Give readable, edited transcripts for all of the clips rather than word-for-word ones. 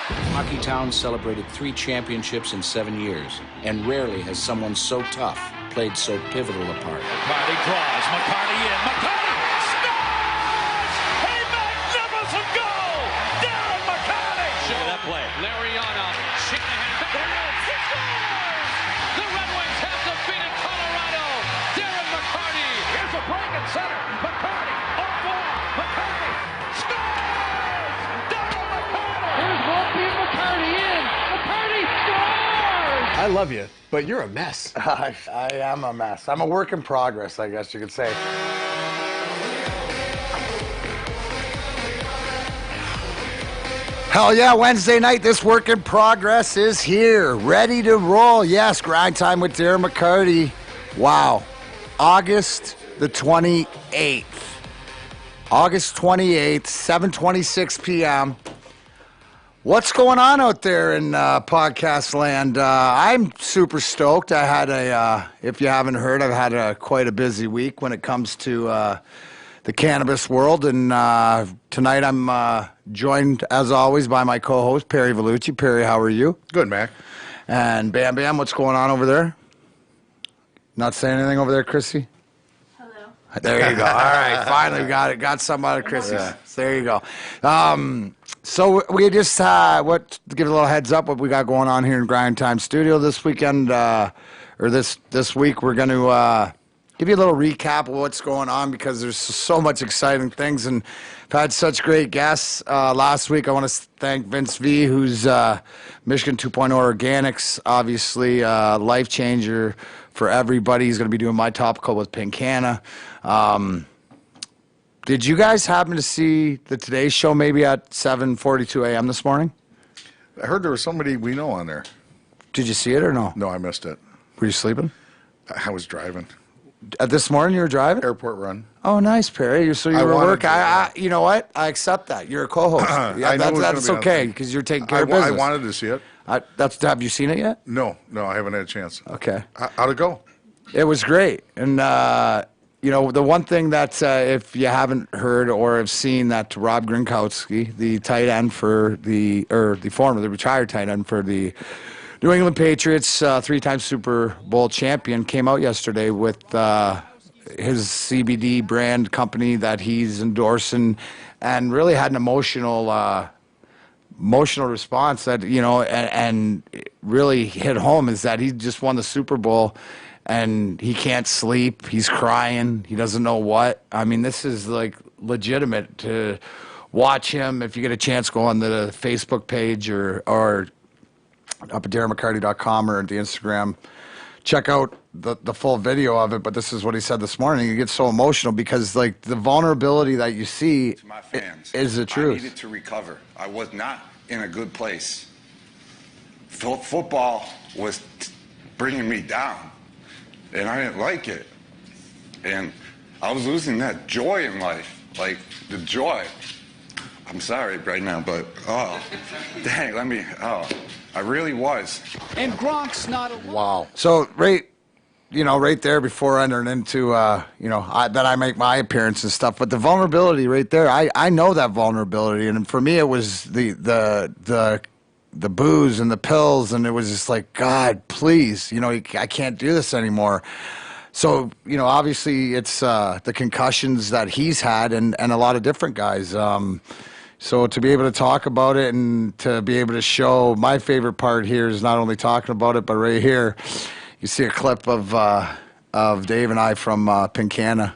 Hockeytown celebrated 3 championships in 7 years, and rarely has someone so tough played so pivotal a part. McCarty draws. McCarty in. McCarty scores! A magnificent goal! Darren McCarty! Look at that play. Lariano. Shanahan. There it is. He scores! The Red Wings have defeated Colorado. Darren McCarty. Here's a break at center. McCarty. Up ball. McCarty. Scores! Darren McCarty! Here's Volpe and McCarty in. McCarty scores! I love you, but you're a mess. I am a mess. I'm a work in progress, I guess you could say. Hell yeah, Wednesday night, this work in progress is here. Ready to roll. Yes, grind time with Darren McCarty. Wow. August the 28th. August 28th, 7:26 p.m. What's going on out there in podcast land? I'm super stoked. I had if you haven't heard, I've had quite a busy week when it comes to the cannabis world. And tonight I'm joined, as always, by my co-host, Perry Vellucci. Perry, how are you? Good, Mac. And Bam Bam, what's going on over there? Not saying anything over there, Chrissy? There you go. All right, finally we got it. Got some out of Chrissy's. Yeah. There you go. So we just to give a little heads up what we got going on here in Grind Time Studio this weekend, or this week. We're going to give you a little recap of what's going on because there's so much exciting things, and I've had such great guests. Last week I want to thank Vince V, who's Michigan 2.0 Organics, obviously life changer for everybody. He's going to be doing my topical with Pinkana. Did you guys happen to see the Today Show maybe at 7:42 a.m. this morning? I heard there was somebody we know on there. Did you see it or no? No, I missed it. Were you sleeping? I was driving. This morning you were driving? Airport run. Oh, nice, Perry. So you were working. You know what? I accept that. You're a co-host. Yeah, that's okay because you're taking care of business. I wanted to see it. Have you seen it yet? No, I haven't had a chance. Okay. How'd it go? It was great. And, the one thing that if you haven't heard or have seen that Rob Gronkowski, the tight end the retired tight end for the New England Patriots, 3-time Super Bowl champion, came out yesterday with his CBD brand company that he's endorsing and really had an emotional response that, and really hit home is that he just won the Super Bowl and he can't sleep. He's crying. He doesn't know what. I mean, this is like legitimate to watch him. If you get a chance, go on the Facebook page or up at DarrenMcCarty.com or the Instagram. Check out the full video of it. But this is what he said this morning. He gets so emotional because like the vulnerability that you see to my fans, is the truth. I needed to recover. I was not in a good place. Football was bringing me down, and I didn't like it. And I was losing that joy in life, like the joy. I'm sorry right now, but dang, I really was. And Gronk's not alone. Wow. So right there before entering into, that I make my appearance and stuff, but the vulnerability right there, I know that vulnerability. And for me, it was the booze and the pills. And it was just like, God, please, I can't do this anymore. So, obviously it's the concussions that he's had and a lot of different guys. So to be able to talk about it and to be able to show, my favorite part here is not only talking about it, but right here, you see a clip of Dave and I from Pinkana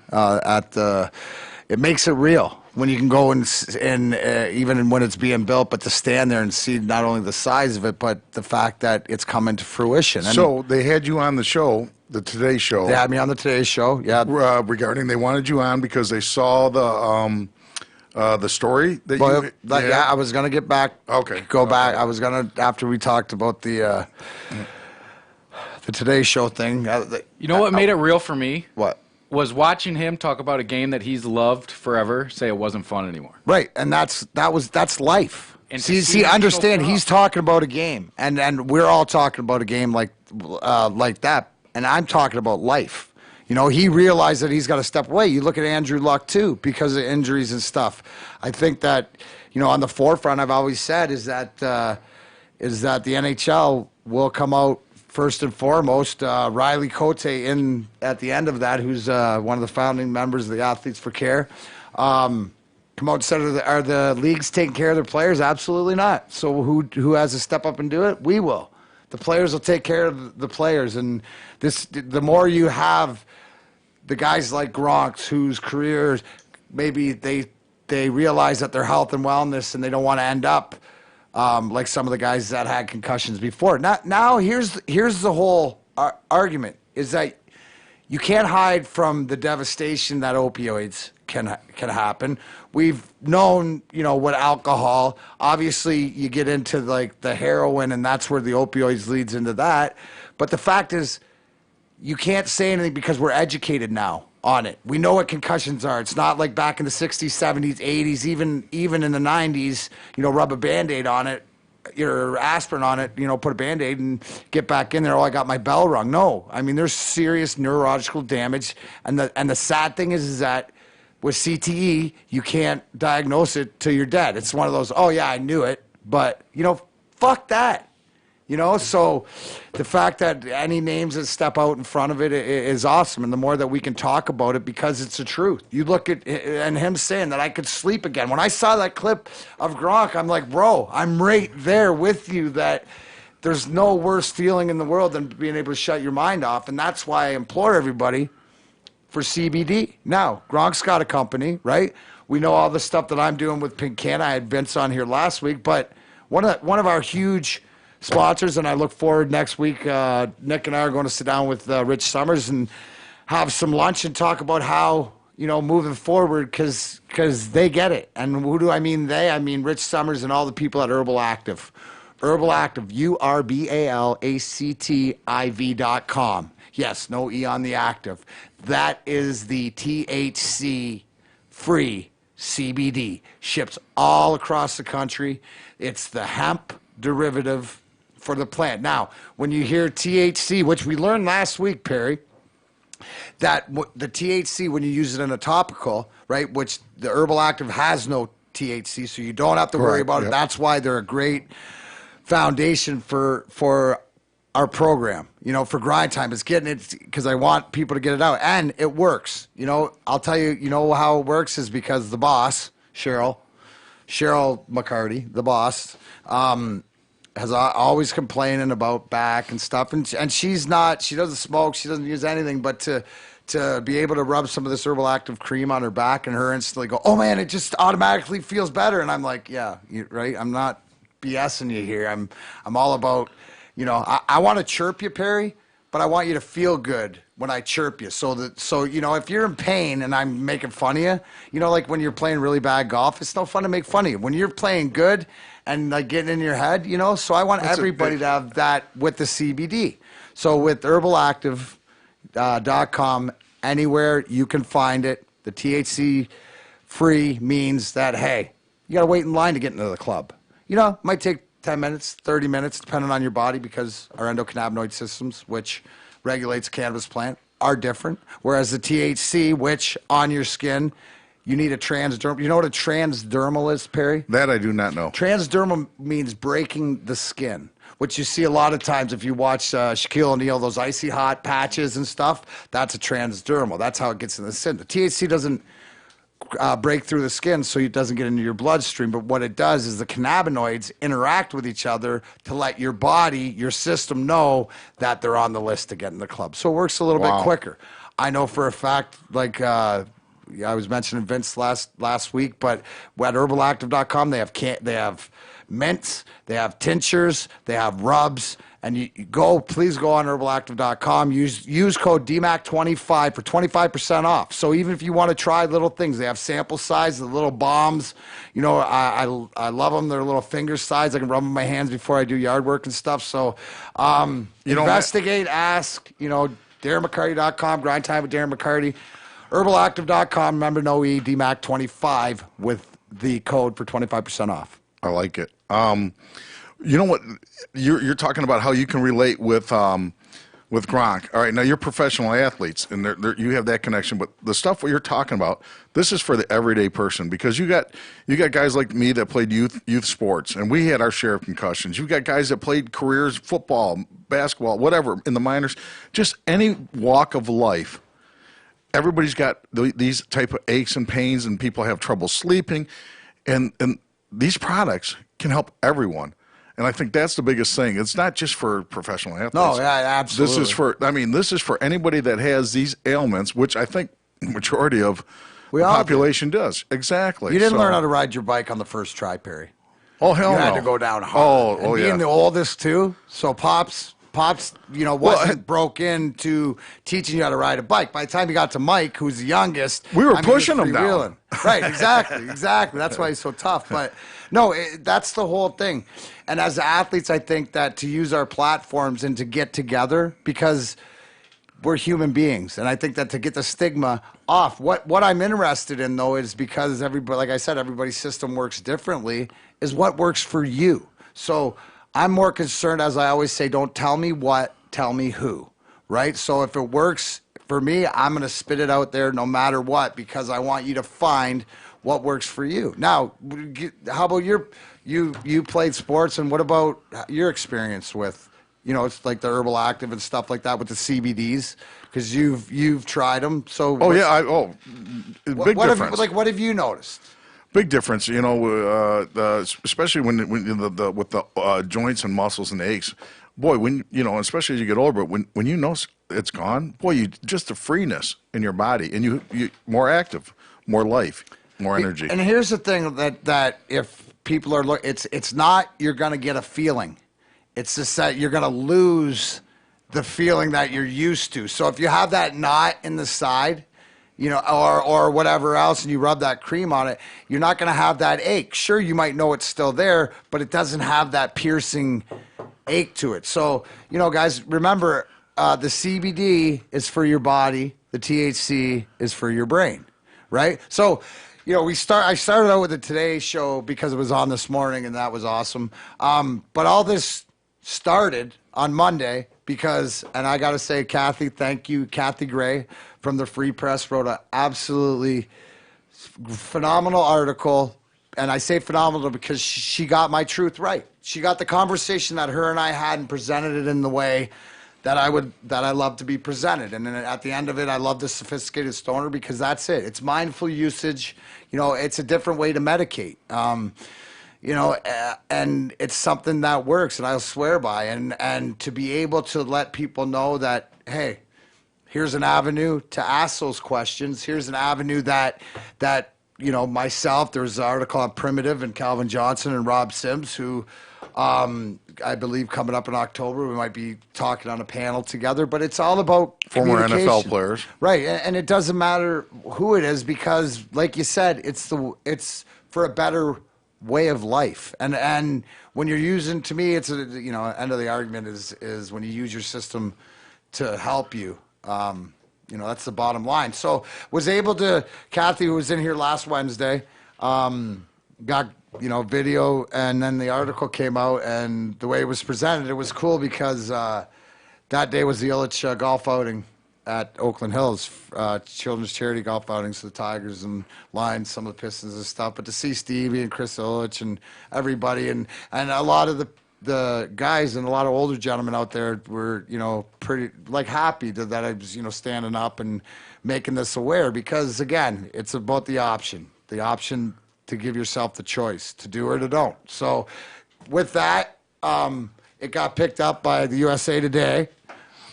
it makes it real when you can go and even when it's being built, but to stand there and see not only the size of it, but the fact that it's coming to fruition. And so they had you on the show, the Today Show. They had me on the Today Show, yeah. They wanted you on because they saw the story that yeah, I was gonna get back. Okay. Back. I was gonna after we talked about the Today Show thing. What made it real for me? What? Was watching him talk about a game that he's loved forever say it wasn't fun anymore. Right, and that's life. And see, understand? He's talking about a game, and we're all talking about a game like that, and I'm talking about life. He realized that he's got to step away. You look at Andrew Luck, too, because of injuries and stuff. I think that, on the forefront, I've always said is that the NHL will come out first and foremost. Riley Cote in at the end of that, who's one of the founding members of the Athletes for Care. Come out and said, are the leagues taking care of their players? Absolutely not. So who has to step up and do it? We will. The players will take care of the players. And the more you have the guys like Gronk's, whose careers maybe they realize that their health and wellness, and they don't want to end up like some of the guys that had concussions before. Now here's the whole argument, is that you can't hide from the devastation that opioids can happen. We've known, what alcohol, obviously you get into like the heroin, and that's where the opioids leads into that. But the fact is, you can't say anything because we're educated now on it. We know what concussions are. It's not like back in the 60s, 70s, 80s, even in the 90s, rub a Band-Aid on it, or aspirin on it, put a Band-Aid and get back in there. Oh, I got my bell rung. No. I mean, there's serious neurological damage. And the sad thing is that with CTE, you can't diagnose it till you're dead. It's one of those, oh yeah, I knew it, but fuck that. So the fact that any names that step out in front of it is awesome. And the more that we can talk about it, because it's the truth. You look at, and him saying that I could sleep again. When I saw that clip of Gronk, I'm like, bro, I'm right there with you, that there's no worse feeling in the world than being able to shut your mind off. And that's why I implore everybody for CBD. Now, Gronk's got a company, right? We know all the stuff that I'm doing with Pink Can. I had Vince on here last week, but one of our huge sponsors, and I look forward next week. Nick and I are going to sit down with Rich Summers and have some lunch and talk about how, moving forward, because they get it. And who do I mean they? I mean Rich Summers and all the people at Herbal Active. Herbal Active, URBALACTIV.com. Yes, no E on the active. That is the THC-free CBD. Ships all across the country. It's the hemp derivative for the plant. Now, when you hear THC, which we learned last week, Perry, that the THC, when you use it in a topical, right, which the Herbal Active has no THC, so you don't have to worry about it. That's why they're a great foundation for our program, for Grind Time. It's getting it because I want people to get it out, and it works. I'll tell you, how it works is because the boss, Cheryl McCarty, the boss, has always complaining about back and stuff, and she doesn't smoke, she doesn't use anything, but to be able to rub some of this Herbal Active cream on her back and her instantly go, oh man, it just automatically feels better. And I'm like, yeah, right. I'm not BSing you here. I'm all about, I want to chirp you, Perry, but I want you to feel good when I chirp you. So if you're in pain and I'm making fun of you, like when you're playing really bad golf, it's no fun to make fun of you. When you're playing good and like getting in your head, so I want everybody to have that with the CBD. So with herbalactive.com, anywhere you can find it, the THC free means that, hey, you got to wait in line to get into the club. It might take 10 minutes, 30 minutes, depending on your body, because our endocannabinoid systems, which regulates cannabis plant, are different. Whereas the THC, which on your skin, you need a transdermal. You know what a transdermal is, Perry? That I do not know. Transdermal means breaking the skin, which you see a lot of times if you watch Shaquille O'Neal, those icy hot patches and stuff. That's a transdermal. That's how it gets in the skin. The THC doesn't break through the skin, so it doesn't get into your bloodstream. But what it does is the cannabinoids interact with each other to let your body, your system know that they're on the list to get in the club. So it works a little bit quicker. I know for a fact, like I was mentioning Vince last week, but at herbalactive.com, they have mints, they have tinctures, they have rubs, and please go on herbalactive.com, use code DMAC25 for 25% off. So even if you want to try little things, they have sample size, the little bombs, I love them. They're little finger size. I can rub them in my hands before I do yard work and stuff. So investigate, ask, DarrenMcCarty.com, Grind Time with Darren McCarty. herbalactive.com, remember no E, DMAC25 with the code for 25% off. I like it. You know what? You're talking about how you can relate with with Gronk. All right, now you're professional athletes, and you have that connection. But the stuff what you're talking about, this is for the everyday person, because you got guys like me that played youth sports, and we had our share of concussions. You got guys that played careers, football, basketball, whatever, in the minors, just any walk of life. Everybody's got these type of aches and pains, and people have trouble sleeping, and these products can help everyone. And I think that's the biggest thing. It's not just for professional athletes. No, yeah, absolutely. This is for anybody that has these ailments, which I think the majority of the all population does. Exactly. You didn't learn how to ride your bike on the first try, Perry. Oh, hell no. You had to go down hard. Oh, being yeah. the oldest, too, so Pops, wasn't broke into teaching you how to ride a bike. By the time you got to Mike, who's the youngest, we were pushing him down. Right, exactly. That's why he's so tough. But no, that's the whole thing. And as athletes, I think that to use our platforms and to get together, because we're human beings, and I think that to get the stigma off, what I'm interested in, though, is because everybody, like I said, everybody's system works differently, is what works for you. So I'm more concerned, as I always say, don't tell me what, tell me who, right? So if it works for me, I'm going to spit it out there no matter what, because I want you to find what works for you. Now, how about you played sports, and what about your experience with, it's like the Herbal Active and stuff like that with the CBDs, because you've tried them. So big difference. What have you noticed? Big difference, especially when with the joints and muscles and aches. Boy, especially as you get older, but when you know it's gone, boy, just the freeness in your body, and you more active, more life, more energy. And here's the thing that if people are it's not you're going to get a feeling. It's just that you're going to lose the feeling that you're used to. So if you have that knot in the side, or whatever else, and you rub that cream on it, you're not going to have that ache. Sure, you might know it's still there, but it doesn't have that piercing ache to it. So, guys, remember, the CBD is for your body. The THC is for your brain, right? So, I started out with the Today Show because it was on this morning, and that was awesome. But all this started on Monday because, and I got to say, Kathy, thank you, Kathy Gray from the Free Press wrote an absolutely phenomenal article. And I say phenomenal because she got my truth right. She got the conversation that her and I had and presented it in the way that I love to be presented. And then at the end of it, I love the sophisticated stoner because that's it. It's mindful usage. It's a different way to medicate. And it's something that works, and I'll swear by. And to be able to let people know that, hey, here's an avenue to ask those questions. Here's an avenue that myself, there's an article on Primitive and Calvin Johnson and Rob Sims, who I believe coming up in October, we might be talking on a panel together. But it's all about former NFL players. Right, and it doesn't matter who it is because, like you said, it's for a better way of life. And when you're using, to me, it's end of the argument is when you use your system to help you. That's the bottom line. So was able to, Kathy, who was in here last Wednesday, got, video, and then the article came out, and the way it was presented, it was cool because that day was the Illich golf outing at Oakland Hills, children's charity golf outings for the Tigers and Lions, some of the Pistons and stuff. But to see Stevie and Chris Illich and everybody, and a lot of the guys and a lot of older gentlemen out there were, pretty happy that I was, standing up and making this aware because, again, it's about the option to give yourself the choice to do or to don't. So with that, it got picked up by the USA Today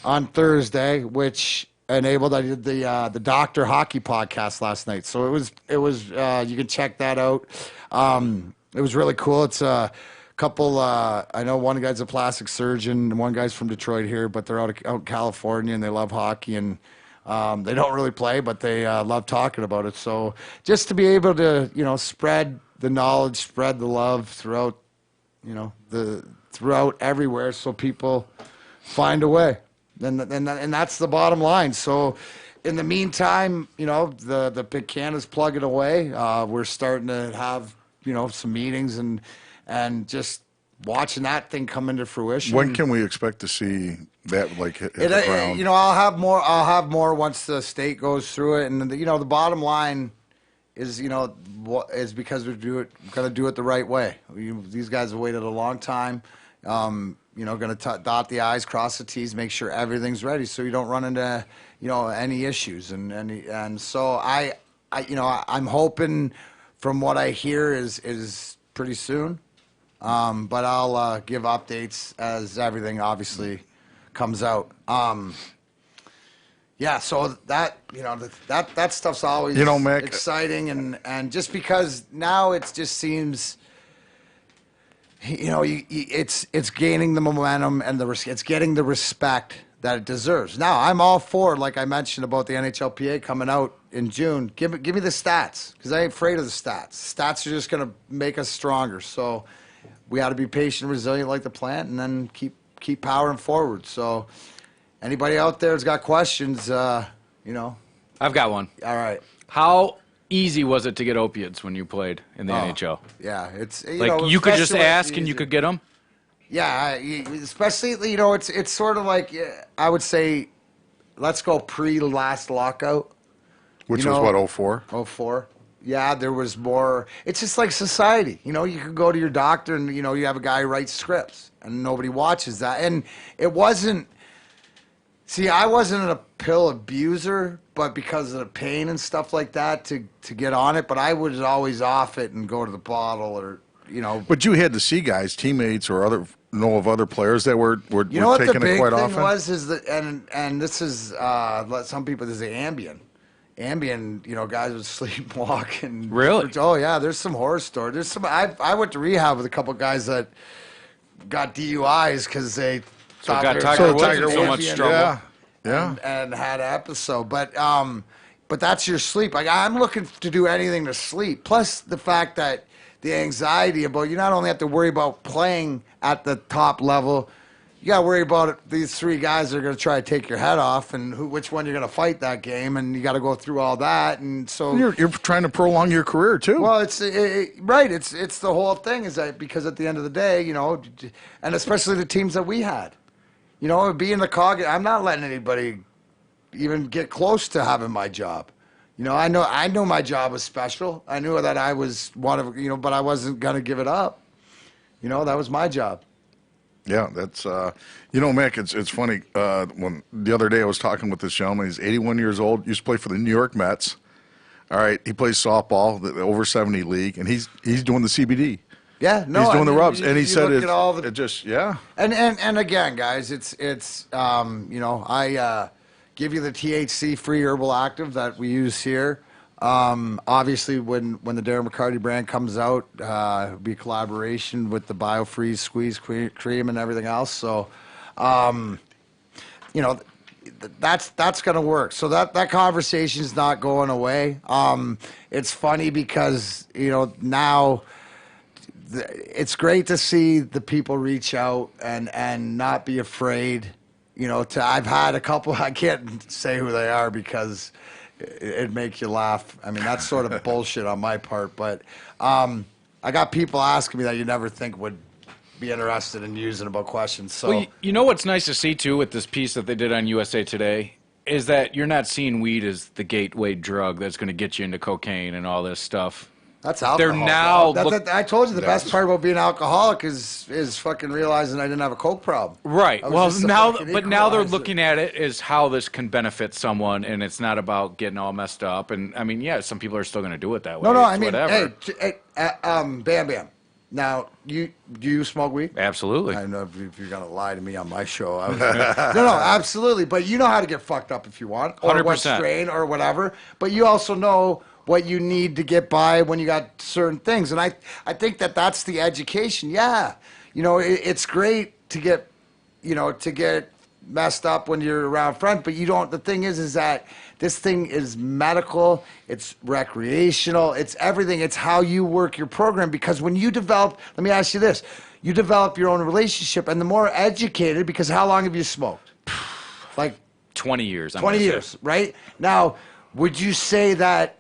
on Thursday, which enabled, I did the Doctor Hockey podcast last night. So it was you can check that out. It was really cool. It's a couple, I know one guy's a plastic surgeon and one guy's from Detroit here, but they're out in California and they love hockey and they don't really play, but they love talking about it. So just to be able to, spread the knowledge, spread the love throughout, throughout everywhere so people find a way. And that's the bottom line. So in the meantime, the big can is plugging away. We're starting to have, some meetings and just watching that thing come into fruition. When can we expect to see that hit the ground? I'll have more. I'll have more once the state goes through it, and the bottom line is is because we're going to do it the right way. These guys have waited a long time. Going to dot the I's, cross the T's, make sure everything's ready, so you don't run into any issues. And so I'm hoping, from what I hear, is pretty soon. But I'll give updates as everything obviously comes out. So that that stuff's always Mick, exciting, and just because now it just seems it's gaining the momentum and it's getting the respect that it deserves. Now I'm all for, like I mentioned about the NHLPA coming out in June. Give me the stats, because I ain't afraid of the stats. Stats are just gonna make us stronger. So we got to be patient and resilient like the plant, and then keep powering forward. So anybody out there has got questions, I've got one. All right. How easy was it to get opiates when you played in the NHL? Yeah, it's you could just ask and you could get them? Yeah, especially it's sort of like, I would say, let's go pre-last lockout. Which was what, 04? 04. Yeah, there was more. It's just like society. You could go to your doctor and, you have a guy who writes scripts and nobody watches that. And it wasn't, I wasn't a pill abuser, but because of the pain and stuff like that to get on it. But I was always off it and go to the bottle or, But you had to see guys, teammates or of other players that were taking it quite often? You know what the big thing was is that, and this is, some people, this is the Ambien. Ambien, guys would sleepwalk. Really? Oh, yeah, there's some horror stories. There's some. I went to rehab with a couple guys that got DUIs because they thought got they Tiger were Woods in so much trouble. Yeah. And had an episode. But that's your sleep. Like, I'm looking to do anything to sleep. Plus the fact that the anxiety about, you not only have to worry about playing at the top level, you got to worry about these three guys that are going to try to take your head off and which one you're going to fight that game, and you got to go through all that. And so you're trying to prolong your career too. Well, it's right. It's the whole thing is that because at the end of the day, and especially the teams that we had, being the cog, I'm not letting anybody even get close to having my job. I know my job was special. I knew that I was one of, but I wasn't going to give it up. That was my job. Yeah, that's Mick. It's funny. When the other day I was talking with this gentleman, he's 81 years old. Used to play for the New York Mets. All right, he plays softball, the over 70 league, and he's doing the CBD. Yeah, no, he's doing the rubs, and he said it just yeah. And again, guys, it's I give you the THC free herbal active that we use here. Obviously, when the Darren McCarty brand comes out, it'll be a collaboration with the BioFreeze Squeeze cream and everything else. So, that's going to work. So that conversation's not going away. It's funny because now it's great to see the people reach out and not be afraid. I've had a couple. I can't say who they are because it'd make you laugh. I mean, that's sort of bullshit on my part, but I got people asking me that you never think would be interested in using about questions. So, well, what's nice to see too with this piece that they did on USA Today is that you're not seeing weed as the gateway drug that's going to get you into cocaine and all this stuff. That's alcohol. They're now. I told you the best part about being an alcoholic is fucking realizing I didn't have a coke problem. Right. Well, now they're equalizer. looking at it as how this can benefit someone, and it's not about getting all messed up. And I mean, yeah, some people are still going to do it that way. No, I mean, whatever. hey, Bam Bam. Now, do you smoke weed? Absolutely. I know if you're going to lie to me on my show. No, absolutely. But you know how to get fucked up if you want. Or 100%. what strain or whatever. But you also know what you need to get by when you got certain things. And I think that's the education. Yeah. It's great to get, to get messed up when you're around friends, but the thing is that this thing is medical, it's recreational, it's everything. It's how you work your program, because when you develop, let me ask you this, you develop your own relationship, and the more educated, because how long have you smoked? Like 20 years. 20 years, right? Now, would you say that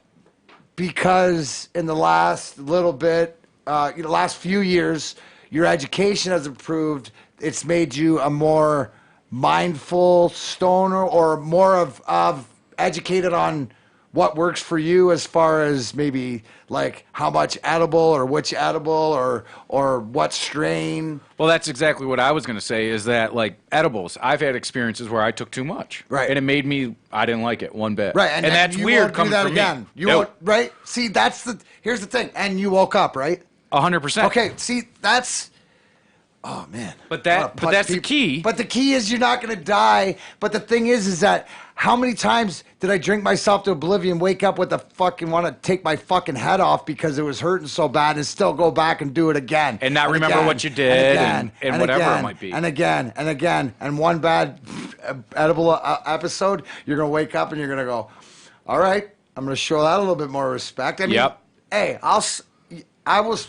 because in the last little bit, last few years, your education has improved. It's made you a more mindful stoner or more of educated on what works for you as far as maybe like how much edible or which edible or what strain. Well, that's exactly what I was going to say is that, like, edibles, I've had experiences where I took too much. Right. And it made me, I didn't like it one bit. Right. And that's you weird won't coming do that from again. me. You Nope. won't, right? See, here's the thing. And you woke up, right? 100%. Okay, see, that's... Oh, man. But that's the key. But the key is you're not going to die. But the thing is that how many times did I drink myself to oblivion, wake up with a fucking want to take my fucking head off because it was hurting so bad and still go back and do it again. And not remember what you did and whatever it might be. And again and again. And one bad edible episode, you're going to wake up and you're going to go, all right, I'm going to show that a little bit more respect. I mean, Yep. Hey,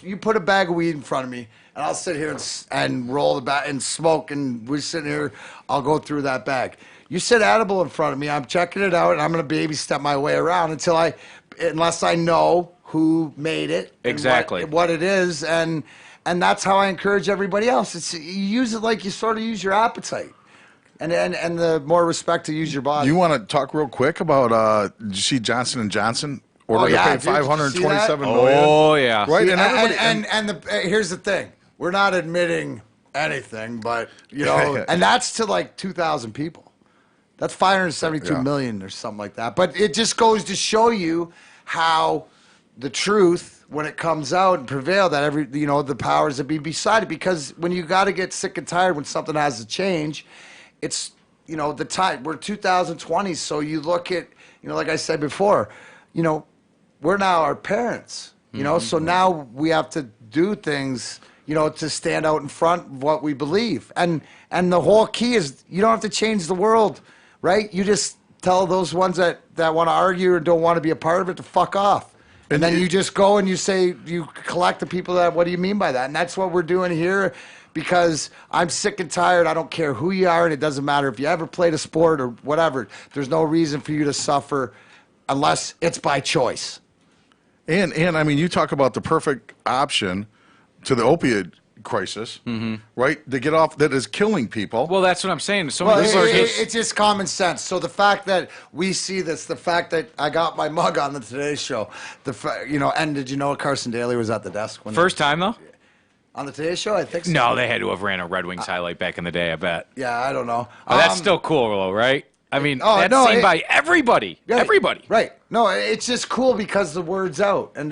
you put a bag of weed in front of me, and I'll sit here and roll the bag and smoke, and we're sitting here. I'll go through that bag. You sit edible in front of me. I'm checking it out, and I'm going to baby step my way around unless I know who made it, exactly and what it is, and that's how I encourage everybody else. It's you use it like you sort of use your appetite, and the more respect to use your body. You want to talk real quick about? Did you see Johnson and Johnson? Ordered to pay $527 million. Oh yeah, right. See, here's the thing: we're not admitting anything, but and that's to like 2,000 people. That's 572 million or something like that. But it just goes to show you how the truth, when it comes out and prevail, that the powers that be beside it. Because when you got to get sick and tired when something has to change, it's the time. We're 2020, so you look at like I said before, we're now our parents, so now we have to do things, to stand out in front of what we believe. And the whole key is you don't have to change the world, right? You just tell those ones that want to argue and don't want to be a part of it to fuck off. And then you just go and you say, you collect the people what do you mean by that? And that's what we're doing here because I'm sick and tired. I don't care who you are, and it doesn't matter if you ever played a sport or whatever. There's no reason for you to suffer unless it's by choice. And I mean, you talk about the perfect option to the opioid crisis, right? To get off that is killing people. Well, that's what I'm saying. It's just common sense. So the fact that we see this, the fact that I got my mug on the Today Show, and did you know Carson Daly was at the desk when first time though? On the Today Show, I think so. No, they had to have ran a Red Wings highlight back in the day. I bet. Yeah, I don't know. Oh, that's still cool, though, right? I mean, that's seen by everybody. Right, everybody. Right. No, it's just cool because the word's out and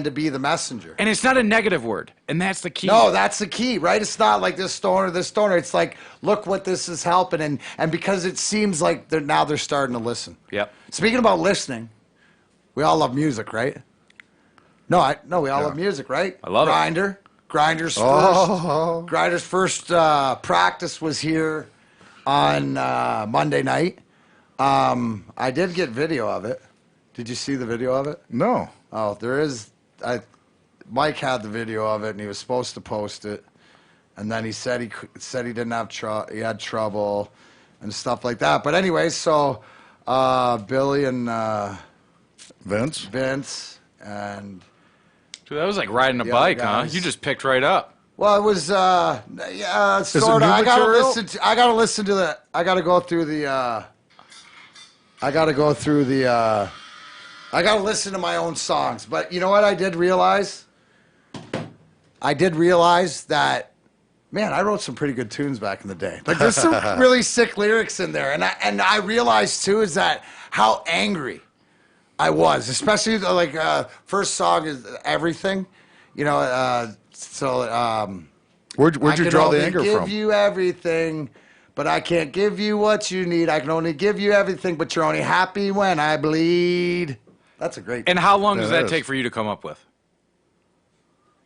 to be the messenger. And it's not a negative word. And that's the key. No, that's the key, right? It's not like this stoner. It's like, look what this is helping. And because it seems like they're starting to listen. Yep. Speaking about listening, we all love music, right? We all love music, right? I love it. Grinder's first practice was here on Monday night. I did get video of it. Did you see the video of it? No. Oh, there is. Mike had the video of it, and he was supposed to post it, and then he said he didn't have he had trouble and stuff like that. But anyway, so Billy and Vince and. Dude, that was like riding a bike, huh? You just picked right up. Well, it was sort of. I gotta listen to the. I gotta go through the. I gotta listen to my own songs. But you know what? I did realize that, man, I wrote some pretty good tunes back in the day. Like there's some really sick lyrics in there, and I realized too is that how angry I was, especially like first song is Everything, So where'd you draw the anger from? I can only give you everything, but I can't give you what you need. I can only give you everything, but you're only happy when I bleed. That's a great. And how long does that take for you to come up with?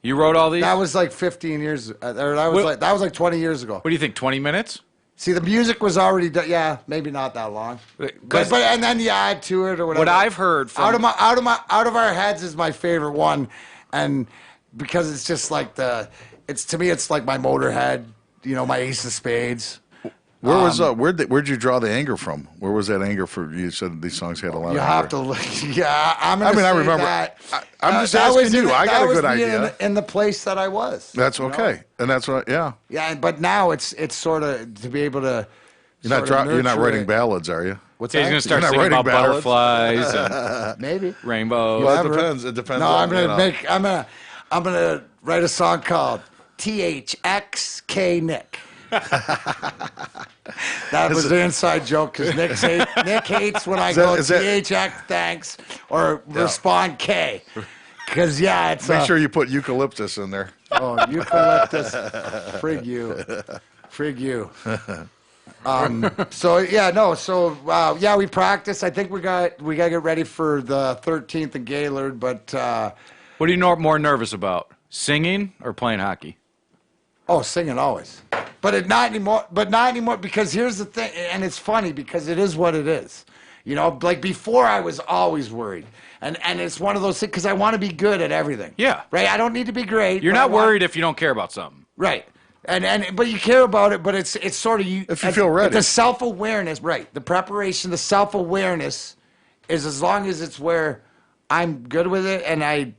You wrote all these? That was like 15 years. That was like 20 years ago. What do you think? 20 minutes? See, the music was already done. Yeah, maybe not that long. But and then you add to it or whatever. What I've heard from out of our heads is my favorite one, and because it's just like to me it's like my Motorhead, my Ace of Spades. Where was where'd you draw the anger from? Where was that anger for? You said these songs had a lot. You of have anger. to look. Yeah, I remember. That, I'm just that asking was you. I got a good me idea. in the place that I was. That's okay, know? and that's what. Yeah. Yeah, but now it's sort of to be able to. You're not writing it. ballads, are you? What's He's that? going to start You're not singing about writing ballads? butterflies and Maybe. rainbows. Well, it depends. It depends. No, on, I'm gonna write a song called THXK Nick. That was the inside joke because Nick hates when I go THX thanks or respond K. Because it's Make sure you put eucalyptus in there. Oh, eucalyptus, frig you. We practiced. I think we got to get ready for the 13th in Gaylord, but What are you more nervous about, singing or playing hockey? singing always. But not anymore because here's the thing, and it's funny because it is what it is. You know, like before I was always worried. And it's one of those things because I want to be good at everything. Yeah. Right? I don't need to be great. You're not worried if you don't care about something. Right. But you care about it, but it's sort of you. If you feel ready. The self-awareness, right. The preparation, the self-awareness is as long as it's where I'm good with it and I,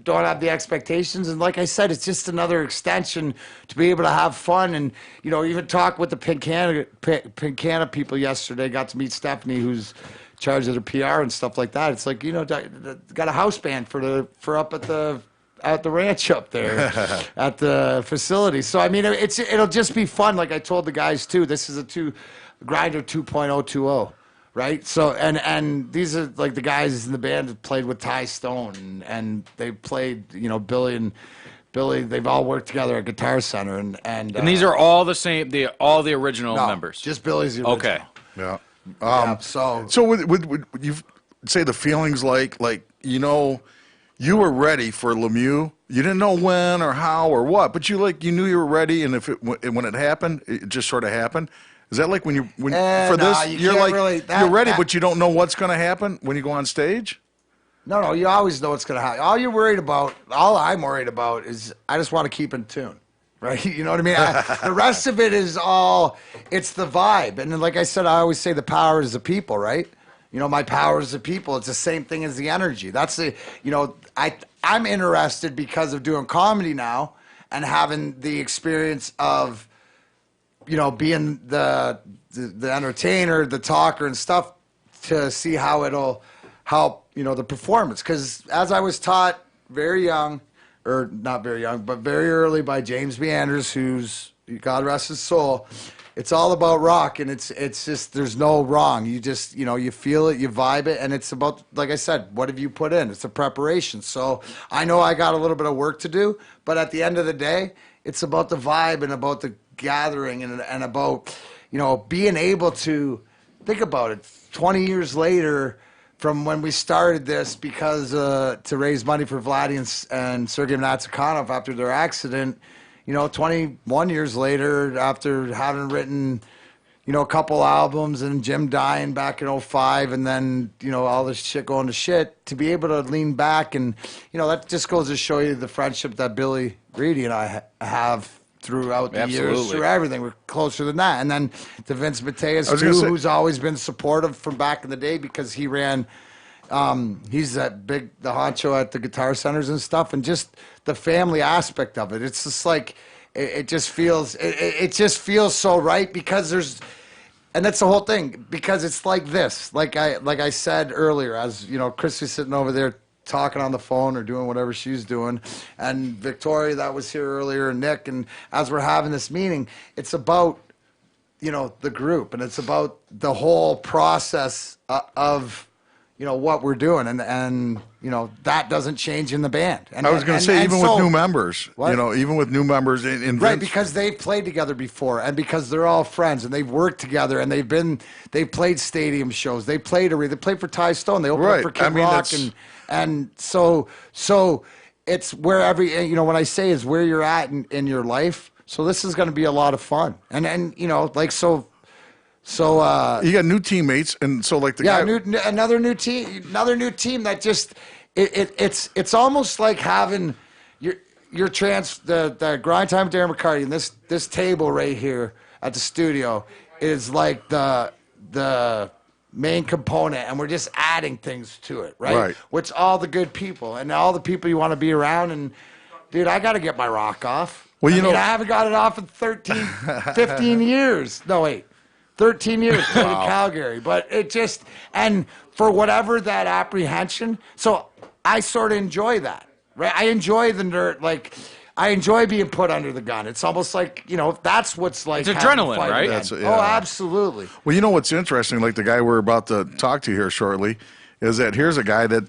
don't have the expectations. And like I said, it's just another extension to be able to have fun and, even talk with the Pincana people yesterday. Got to meet Stephanie, who's in charge of the PR and stuff like that. It's like, got a house band for up at the ranch up there at the facility. So, I mean, it'll just be fun. Like I told the guys too, this is a Grinder 2.020. Right. So, and these are like the guys in the band that played with Ty Stone and they played, Billy and Billy, they've all worked together at Guitar Center and these are all the same, all the original members. Just Billy's the original. Okay. Yeah. So would you say the feelings like you were ready for Lemieux? You didn't know when or how or what, but you knew you were ready, and when it happened, it just sort of happened. Is that like when you're ready, but you don't know what's going to happen when you go on stage? No, you always know what's going to happen. All I'm worried about is I just want to keep in tune, right? You know what I mean? The rest of it is it's the vibe. And then, like I said, I always say the power is the people, right? My power is the people. It's the same thing as the energy. That's I'm interested because of doing comedy now and having the experience of, being the entertainer, the talker and stuff to see how it'll help, the performance. Because as I was taught very young, or not very young, but very early by James B. Anders, who's, God rest his soul, it's all about rock, and it's just, there's no wrong. You just, you feel it, you vibe it, and it's about, like I said, what have you put in? It's a preparation. So I know I got a little bit of work to do, but at the end of the day, it's about the vibe and about the gathering and about, being able to think about it 20 years later from when we started this because to raise money for Vladdy and Sergei Natsikhanov after their accident, 21 years later after having written, a couple albums and Jim dying back in 2005 and then, all this shit going to shit, to be able to lean back and, that just goes to show you the friendship that Billy Reedy and I have throughout the years, through everything. We're closer than that. And then to Vince Mateus, too, who's always been supportive from back in the day because he ran, he's the honcho at the Guitar Centers and stuff, and just the family aspect of it. It's just like, it just feels so right because and that's the whole thing, because it's like this, like I said earlier, as Chris was sitting over there talking on the phone or doing whatever she's doing, and Victoria that was here earlier, and Nick, and as we're having this meeting, it's about the group, and it's about the whole process of what we're doing, and that doesn't change in the band. And I was going to say, even with new members, even with new members in right, because they've played together before, and because they're all friends, and they've worked together, and they've played stadium shows, they played for Ty Stone, they opened up for Kid Rock, and so it's wherever, when I say is where you're at in your life. So this is going to be a lot of fun, and So you got new teammates, and so like another new team that just it's almost like having the grind time with Darren McCarty and this table right here at the studio is like the main component, and we're just adding things to it, right? Right. Which all the good people and all the people you want to be around. And dude, I got to get my rock off. Well, I haven't got it off in 15 years. No, wait. 13 years played in Calgary. But it just, and for whatever that apprehension, so I sort of enjoy that, right? I enjoy the nerd, like, I enjoy being put under the gun. It's almost like, that's what's like. It's adrenaline, right? Oh, absolutely. Well, you know what's interesting, like the guy we're about to talk to here shortly, is that here's a guy that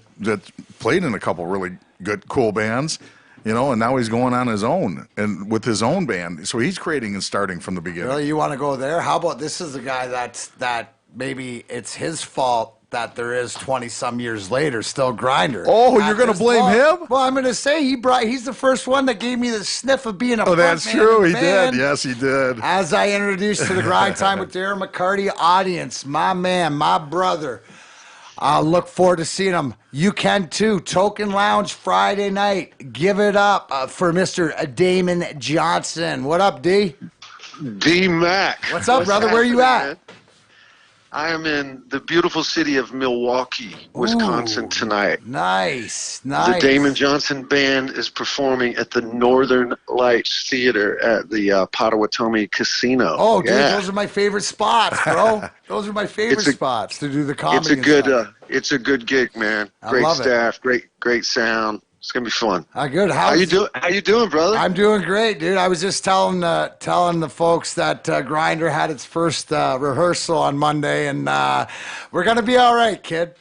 played in a couple really good, cool bands, and now he's going on his own and with his own band. So he's creating and starting from the beginning. Really, you want to go there? How about this is a guy that maybe it's his fault that there is 20-some years later still Grinder. Oh, you're going to blame him? Well, I'm going to say he's the first one that gave me the sniff of being a Oh, that's frontman true. in the He band. did. Yes, he did. As I introduced to the Grind Time with Darren McCarty audience, my man, my brother. I look forward to seeing him. You can too. Token Lounge Friday night. Give it up for Mr. Damon Johnson. What up, D? D-Mac. What's up, brother? Where you at? Man? I am in the beautiful city of Milwaukee, Wisconsin tonight. Nice. The Damon Johnson Band is performing at the Northern Lights Theater at the Potawatomi Casino. Oh, dude, those are my favorite spots, bro. Those are my favorite spots to do the comedy. It's a good gig, man. Great love staff, great sound. It's gonna be fun. Good. How you doing, brother? I'm doing great, dude. I was just telling the folks that Grinder had its first rehearsal on Monday, and we're gonna be all right, kid.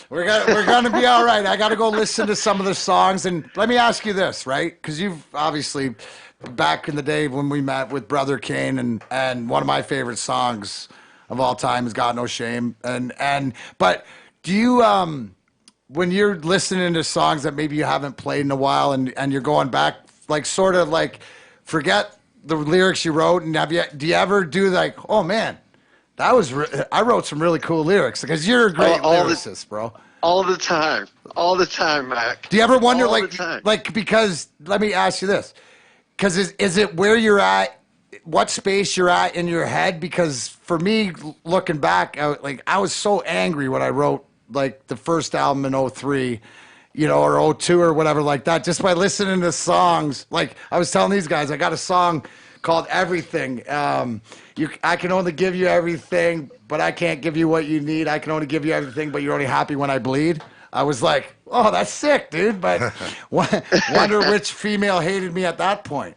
We're gonna be all right. I got to go listen to some of the songs, and let me ask you this, right? Because you've obviously back in the day when we met with Brother Kane, and one of my favorite songs of all time is "God No Shame," but do you when you're listening to songs that maybe you haven't played in a while and you're going back, like sort of like forget the lyrics you wrote, and do you ever do like, oh man, I wrote some really cool lyrics, because you're a great lyricist, bro. All the time, Mac. Do you ever wonder because let me ask you this, because is it where you're at, what space you're at in your head? Because for me, looking back, I was so angry when I wrote like the first album in 03, or 02 or whatever like that, just by listening to songs. Like I was telling these guys, I got a song called Everything. I can only give you everything, but I can't give you what you need. I can only give you everything, but you're only happy when I bleed. I was like, oh, that's sick, dude. But wonder which female hated me at that point.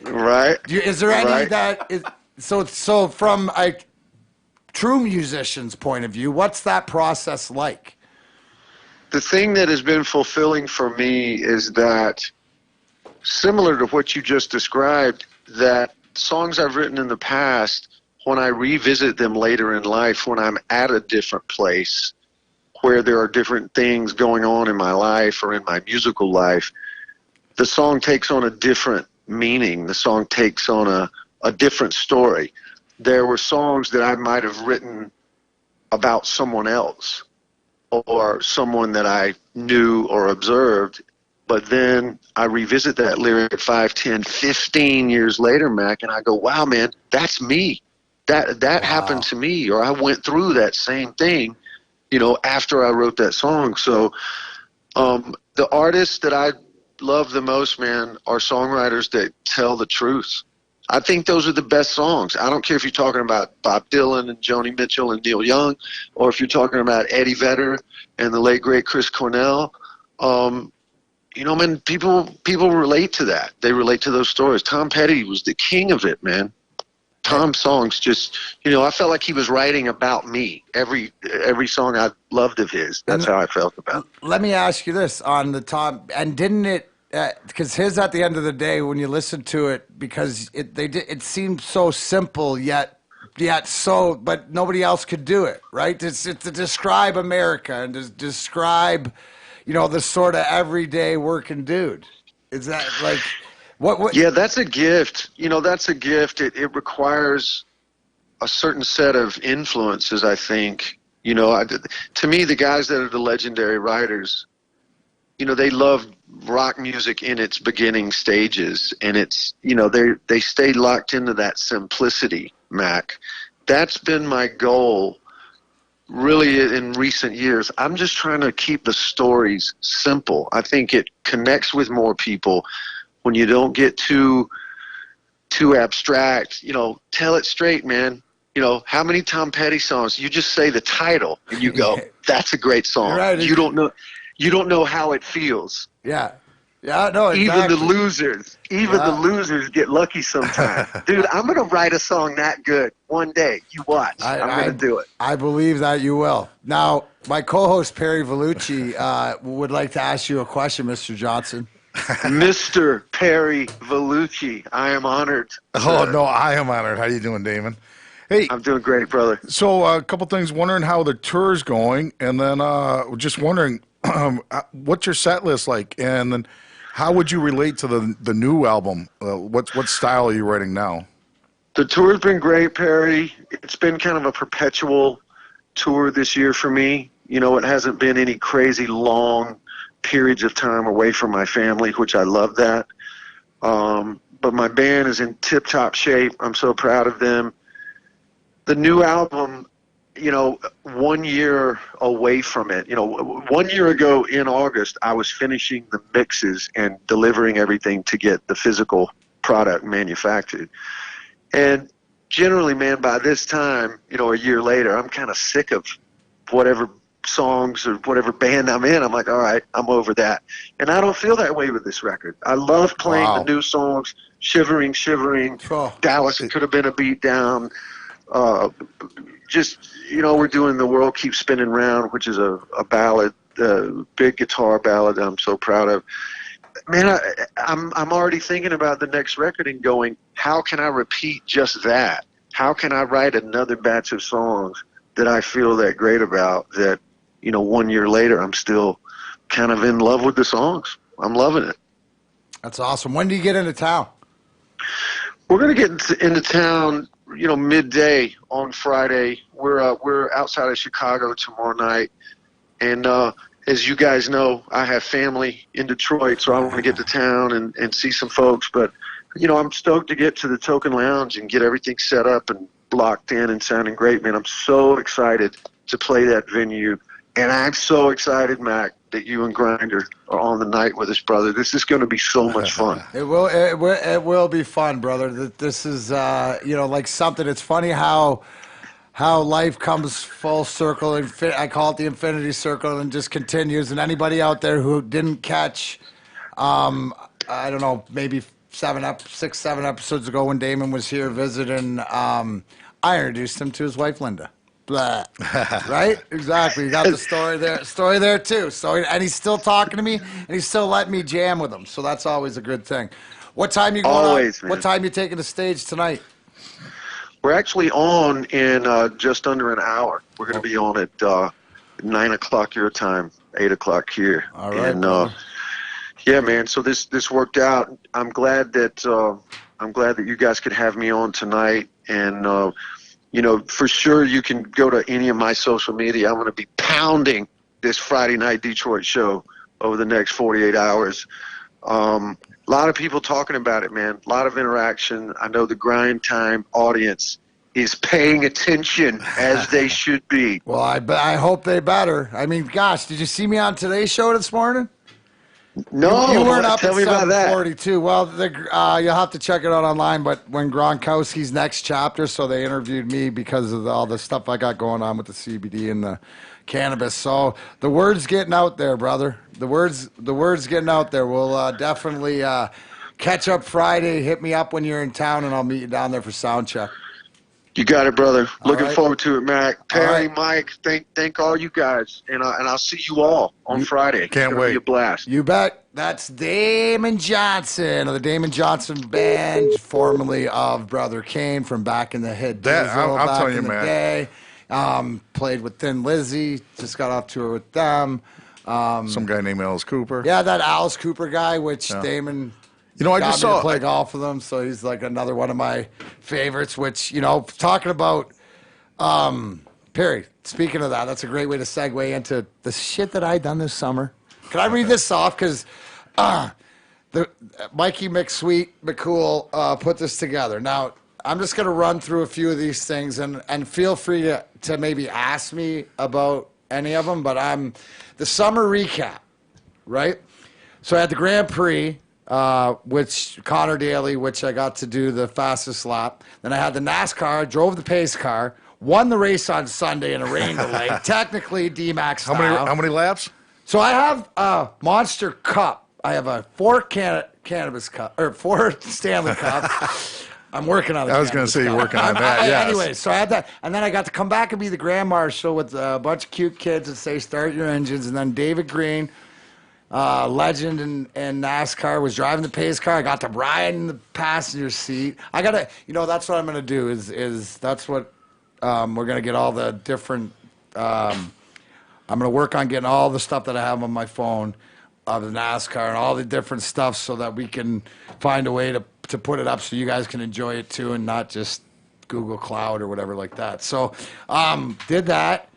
Right. Is there any that is, so from a true musician's point of view, what's that process like? The thing that has been fulfilling for me is that, similar to what you just described, that songs I've written in the past, when I revisit them later in life, when I'm at a different place where there are different things going on in my life or in my musical life, the song takes on a different meaning. The song takes on a different story. There were songs that I might have written about someone else or someone that I knew or observed, but then I revisit that lyric 5, 10, 15 years later, Mac, and I go, wow, man, that's me. That happened to me, or I went through that same thing, after I wrote that song. So the artists that I love the most, man, are songwriters that tell the truth. I think those are the best songs. I don't care if you're talking about Bob Dylan and Joni Mitchell and Neil Young, or if you're talking about Eddie Vedder and the late, great Chris Cornell. Man, people relate to that. They relate to those stories. Tom Petty was the king of it, man. Tom's songs just, I felt like he was writing about me. Every song I loved of his, that's how I felt about it. Let me ask you this on the Tom, and didn't it, because his, at the end of the day, when you listen to it, because it seemed so simple, yet so, but nobody else could do it, right? It's to describe America and to describe, the sort of everyday working dude. Is that like what? Yeah, that's a gift. That's a gift. It requires a certain set of influences, I think. To me, the guys that are the legendary writers, they love rock music in its beginning stages, and it's, they stay locked into that simplicity, Mac. That's been my goal really in recent years. I'm just trying to keep the stories simple. I think it connects with more people when you don't get too abstract. Tell it straight, man. How many Tom Petty songs you just say the title and you go, that's a great song. Right. You don't know how it feels. Yeah. Yeah, no, exactly. Even the losers get lucky sometimes. Dude, I'm going to write a song that good one day. You watch. I'm going to do it. I believe that you will. Now, my co-host, Perry Vellucci, would like to ask you a question, Mr. Johnson. Mr. Perry Vellucci, I am honored. Oh, no, I am honored. How you doing, Damon? Hey, I'm doing great, brother. So a couple things, wondering how the tour's going, and then just wondering what's your set list like, and then how would you relate to the new album? What style are you writing now? The tour's been great, Perry. It's been kind of a perpetual tour this year for me. It hasn't been any crazy long periods of time away from my family, which I love that. But my band is in tip-top shape. I'm so proud of them. The new album, 1 year away from it. 1 year ago in August, I was finishing the mixes and delivering everything to get the physical product manufactured. And generally, man, by this time, a year later, I'm kind of sick of whatever songs or whatever band I'm in. I'm like, all right, I'm over that. And I don't feel that way with this record. I love playing the new songs, Shivering, Dallas, It Could Have Been a Beat Down. We're doing The World Keeps Spinning Round, which is a ballad, big guitar ballad that I'm so proud of. Man, I'm already thinking about the next record and going, how can I repeat just that? How can I write another batch of songs that I feel that great about that, 1 year later, I'm still kind of in love with the songs. I'm loving it. That's awesome. When do you get into town? We're going to get into town, midday on Friday. We're outside of Chicago tomorrow night. And as you guys know, I have family in Detroit, so I want to get to town and see some folks. But, I'm stoked to get to the Token Lounge and get everything set up and blocked in and sounding great, man. I'm so excited to play that venue. And I'm so excited, Mac, that you and Grinder are on the night with us, brother. This is going to be so much fun. It will be fun, brother. This is, like something. It's funny how life comes full circle. I call it the infinity circle, and just continues. And anybody out there who didn't catch, I don't know, maybe 6, 7 episodes ago when Damon was here visiting, I introduced him to his wife, Linda. Blah. Right? Exactly. You got the story there too. So, and he's still talking to me, and he's still letting me jam with him. So that's always a good thing. What time you going always, on? Man. What time you taking the stage tonight? We're actually on in just under an hour. We're going to be on at 9 o'clock your time, 8 o'clock here. All right. And yeah, man. So this worked out. I'm glad that you guys could have me on tonight. And for sure you can go to any of my social media. I'm going to be pounding this Friday night Detroit show over the next 48 hours. A lot of people talking about it, man. A lot of interaction. I know the Grind Time audience is paying attention, as they should be. Well, I hope they better. I mean, gosh, did you see me on today's show this morning? No, you weren't up tell at me about that. 7:42. Well, you'll have to check it out online. But when Gronkowski's next chapter, so they interviewed me because of all the stuff I got going on with the CBD and the cannabis. So the word's getting out there, brother. The word's getting out there. We'll definitely catch up Friday. Hit me up when you're in town, and I'll meet you down there for sound check. You got it, brother. Looking right. forward to it, Mac. Perry, right. Mike, thank all you guys, and I'll see you all on Friday. Can't wait. Be a blast. You bet. That's Damon Johnson of the Damon Johnson Band, formerly of Brother Kane from back in the hit. I'm telling you, man. Day. Played with Thin Lizzy. Just got off tour with them. Some guy named Alice Cooper. Yeah, that Alice Cooper guy, which Damon. I got just me saw to play golf with him, so he's like another one of my favorites. Which talking about Perry. Speaking of that, that's a great way to segue into the shit that I done this summer. Can I read this off? Because Mikey McSweet put this together. Now, I'm just going to run through a few of these things, and feel free to maybe ask me about any of them, but the summer recap, right? So I had the Grand Prix, which Connor Daly, which I got to do the fastest lap. Then I had the NASCAR, drove the pace car, won the race on Sunday in a rain delay, technically D-Max style. How many laps? So I have a Monster Cup. I have a 4 cannabis cup, or 4 Stanley Cup. I'm working on it. I was going to say you're working on that, yes. Anyway, so I had that. And then I got to come back and be the Grand Marshal with a bunch of cute kids that say, start your engines. And then David Green, legend in NASCAR, was driving the pace car. I got to ride in the passenger seat. I got to, that's what I'm going to do is that's what we're going to get all the different, I'm going to work on getting all the stuff that I have on my phone of the NASCAR and all the different stuff so that we can find a way to put it up so you guys can enjoy it too and not just Google Cloud or whatever like that. So did that.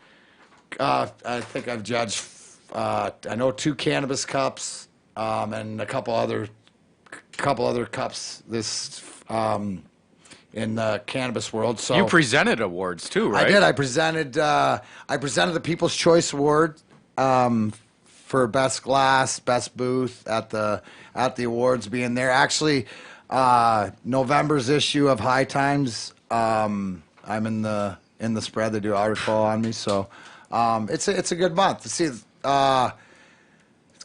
I think I've judged, I know 2 cannabis cups and a couple other cups this in the cannabis world. So you presented awards too, right? I did. I presented the People's Choice Award for best glass, best booth at the awards being there. Actually, November's issue of High Times, I'm in the spread. They do an article on me, so it's a good month to see.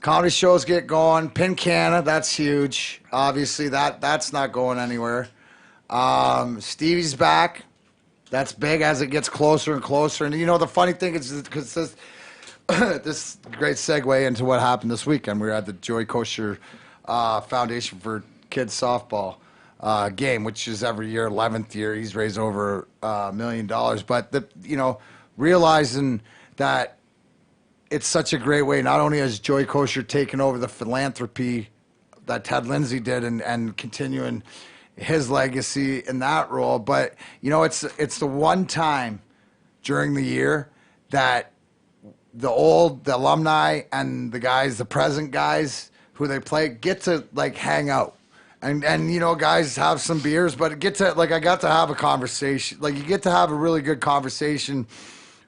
Comedy shows get going. Pincana, that's huge. Obviously, that's not going anywhere. Stevie's back. That's big as it gets closer and closer. And the funny thing is, because this great segue into what happened this weekend. We were at the Joy Kosher Foundation for Kids softball game, which is every year, 11th year. He's raised over $1 million. But realizing that it's such a great way. Not only has Joy Kosher taken over the philanthropy that Ted Lindsay did and continuing his legacy in that role, but it's the one time during the year that the alumni and the present guys who they play get to hang out. And guys have some beers, but I got to have a conversation. You get to have a really good conversation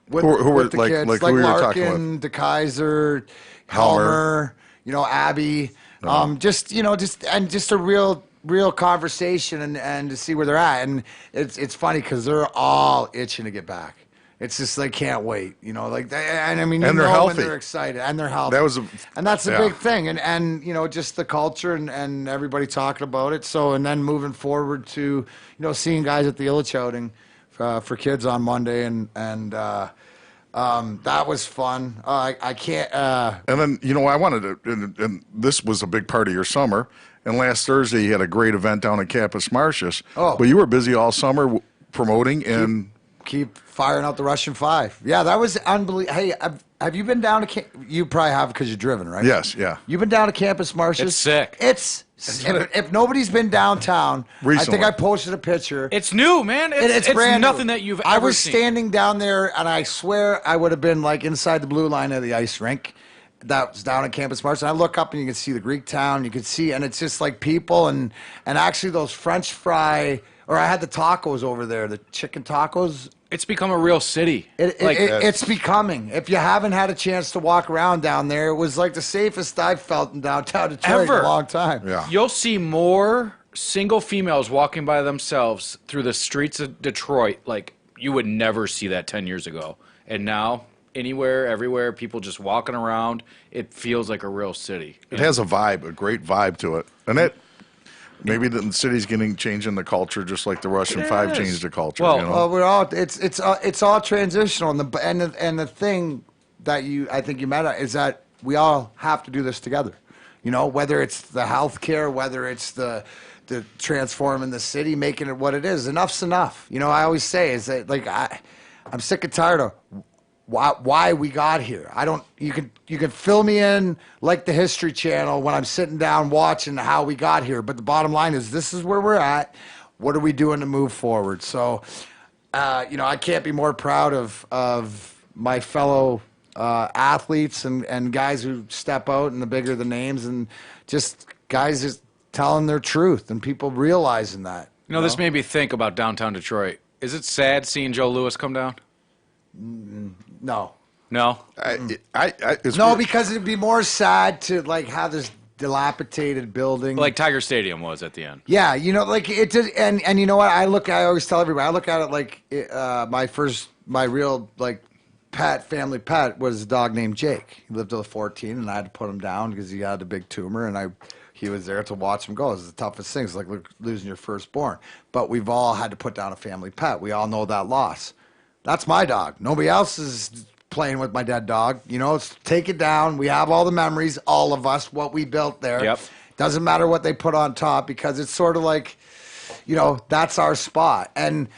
with the kids. Like who you were talking Larkin, DeKaiser, Helmer, Abby. Just a real conversation and to see where they're at. And it's funny because they're all itching to get back. It's just they can't wait, and they're healthy. They're excited and they're healthy. That's a big thing, and just the culture and everybody talking about it. So and then moving forward to seeing guys at the Illich outing for kids on Monday, and that was fun. I can't. And then I wanted to, and this was a big part of your summer. And last Thursday you had a great event down at Campus Martius. Oh, but you were busy all summer promoting and. Keep firing out the Russian 5. Yeah, that was unbelievable. Hey, have you been down to you probably have because you're driven, right? Yes, yeah. You've been down to Campus Martius? It's sick. If nobody's been downtown, recently. I think I posted a picture. It's new, man. It's brand nothing new. That you've ever I was seen. standing down there, and I swear I would have been inside the blue line of the ice rink. That was down at Campus Martius. And I look up, and you can see the Greek town. You can see, and it's just people, and actually those French fry, or I had the tacos over there, the chicken tacos. It's become a real city. It's becoming. If you haven't had a chance to walk around down there, it was the safest I've felt in downtown Detroit in a long time. Yeah. You'll see more single females walking by themselves through the streets of Detroit you would never see that 10 years ago. And now, anywhere, everywhere, people just walking around, it feels like a real city. It has a great vibe to it. And maybe the city's changing the culture just like the Russian 5 changed the culture. Well, we're all it's all transitional, and the thing that I think you meant is that we all have to do this together. Whether it's the healthcare, whether it's the transforming the city, making it what it is. Enough's enough. I always say is that I'm sick and tired of why we got here. You can fill me in like the History Channel when I'm sitting down watching how we got here. But the bottom line is this is where we're at. What are we doing to move forward? So, I can't be more proud of my fellow athletes and guys who step out, and the bigger the names, and just guys just telling their truth and people realizing that. This made me think about downtown Detroit. Is it sad seeing Joe Louis come down? No. No? No, because it'd be more sad to like have this dilapidated building, Like Tiger Stadium was at the end. Yeah, like it did, and you know what? I always tell everybody, I look at it like my real like family pet was a dog named Jake. He lived till 14, and I had to put him down because he had a big tumor, and he was there to watch him go. It's the toughest thing. It's like losing your firstborn. But we've all had to put down a family pet. We all know that loss. That's my dog. Nobody else is playing with my dead dog. Take it down. We have all the memories, all of us, what we built there. Yep. Doesn't matter what they put on top, because it's sort of like, that's our spot. And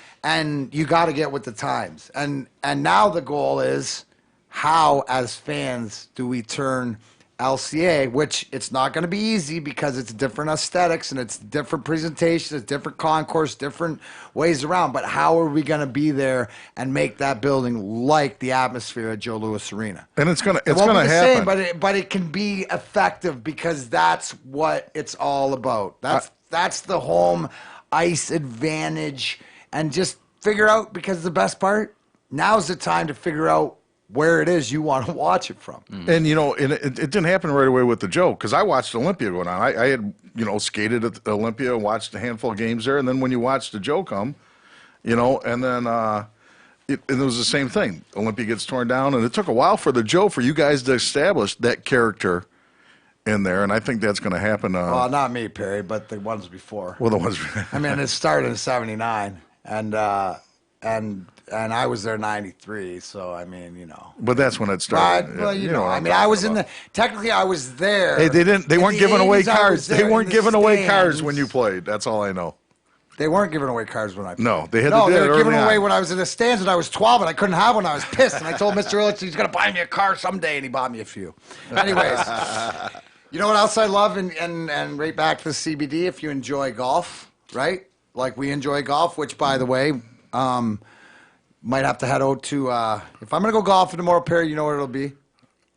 you got to get with the times. And now the goal is, how as fans do we turn LCA, which it's not going to be easy because it's different aesthetics and it's different presentations, it's different concourse, different ways around. But how are we going to be there and make that building like the atmosphere at Joe Louis Arena? And it's gonna happen. But it can be effective, because that's what it's all about. That's the home ice advantage, and just figure out, because the best part, now's the time to figure out where it is you want to watch it from. And, it didn't happen right away with the Joe, because I watched Olympia going on. I had, skated at Olympia, watched a handful of games there, and then when you watch the Joe come, and then it was the same thing. Olympia gets torn down, and it took a while for the Joe, for you guys to establish that character in there, and I think that's going to happen. Well, not me, Perry, but the ones before. Well, the ones... I mean, it started in 79, and I was there 93, so I mean, But that's when it started. Well, I was technically I was there. Hey, they weren't giving away cards. They weren't giving away cards stands. when you played. That's all I know. They weren't giving away cards when I played. No, they had No, to do they it were giving early away on. when I was in the stands, and I was 12, and I couldn't have one. I was pissed, and I told Mr. Illich he's going to buy me a car someday, and he bought me a few. Anyways, you know what else I love, and right back to the CBD, if you enjoy golf, right? Like we enjoy golf, which, by the way, might have to head out to, if I'm going to go golfing tomorrow, Perry, you know where it'll be?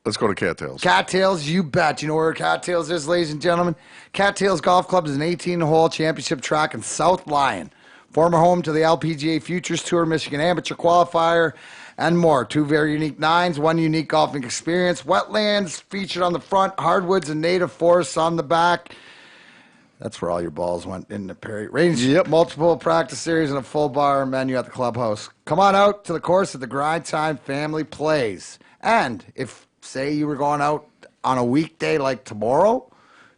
Let's go to Cattails. Cattails, you bet. You know where Cattails is, ladies and gentlemen? Cattails Golf Club is an 18-hole championship track in South Lyon. Former home to the LPGA Futures Tour, Michigan Amateur Qualifier, and more. 2 very unique nines, 1 unique golfing experience. Wetlands featured on the front, hardwoods and native forests on the back. That's where all your balls went in the Perry. Range, multiple practice areas, and a full bar menu at the clubhouse. Come on out to the course at the Grind Time Family Plays. And if, say, you were going out on a weekday like tomorrow,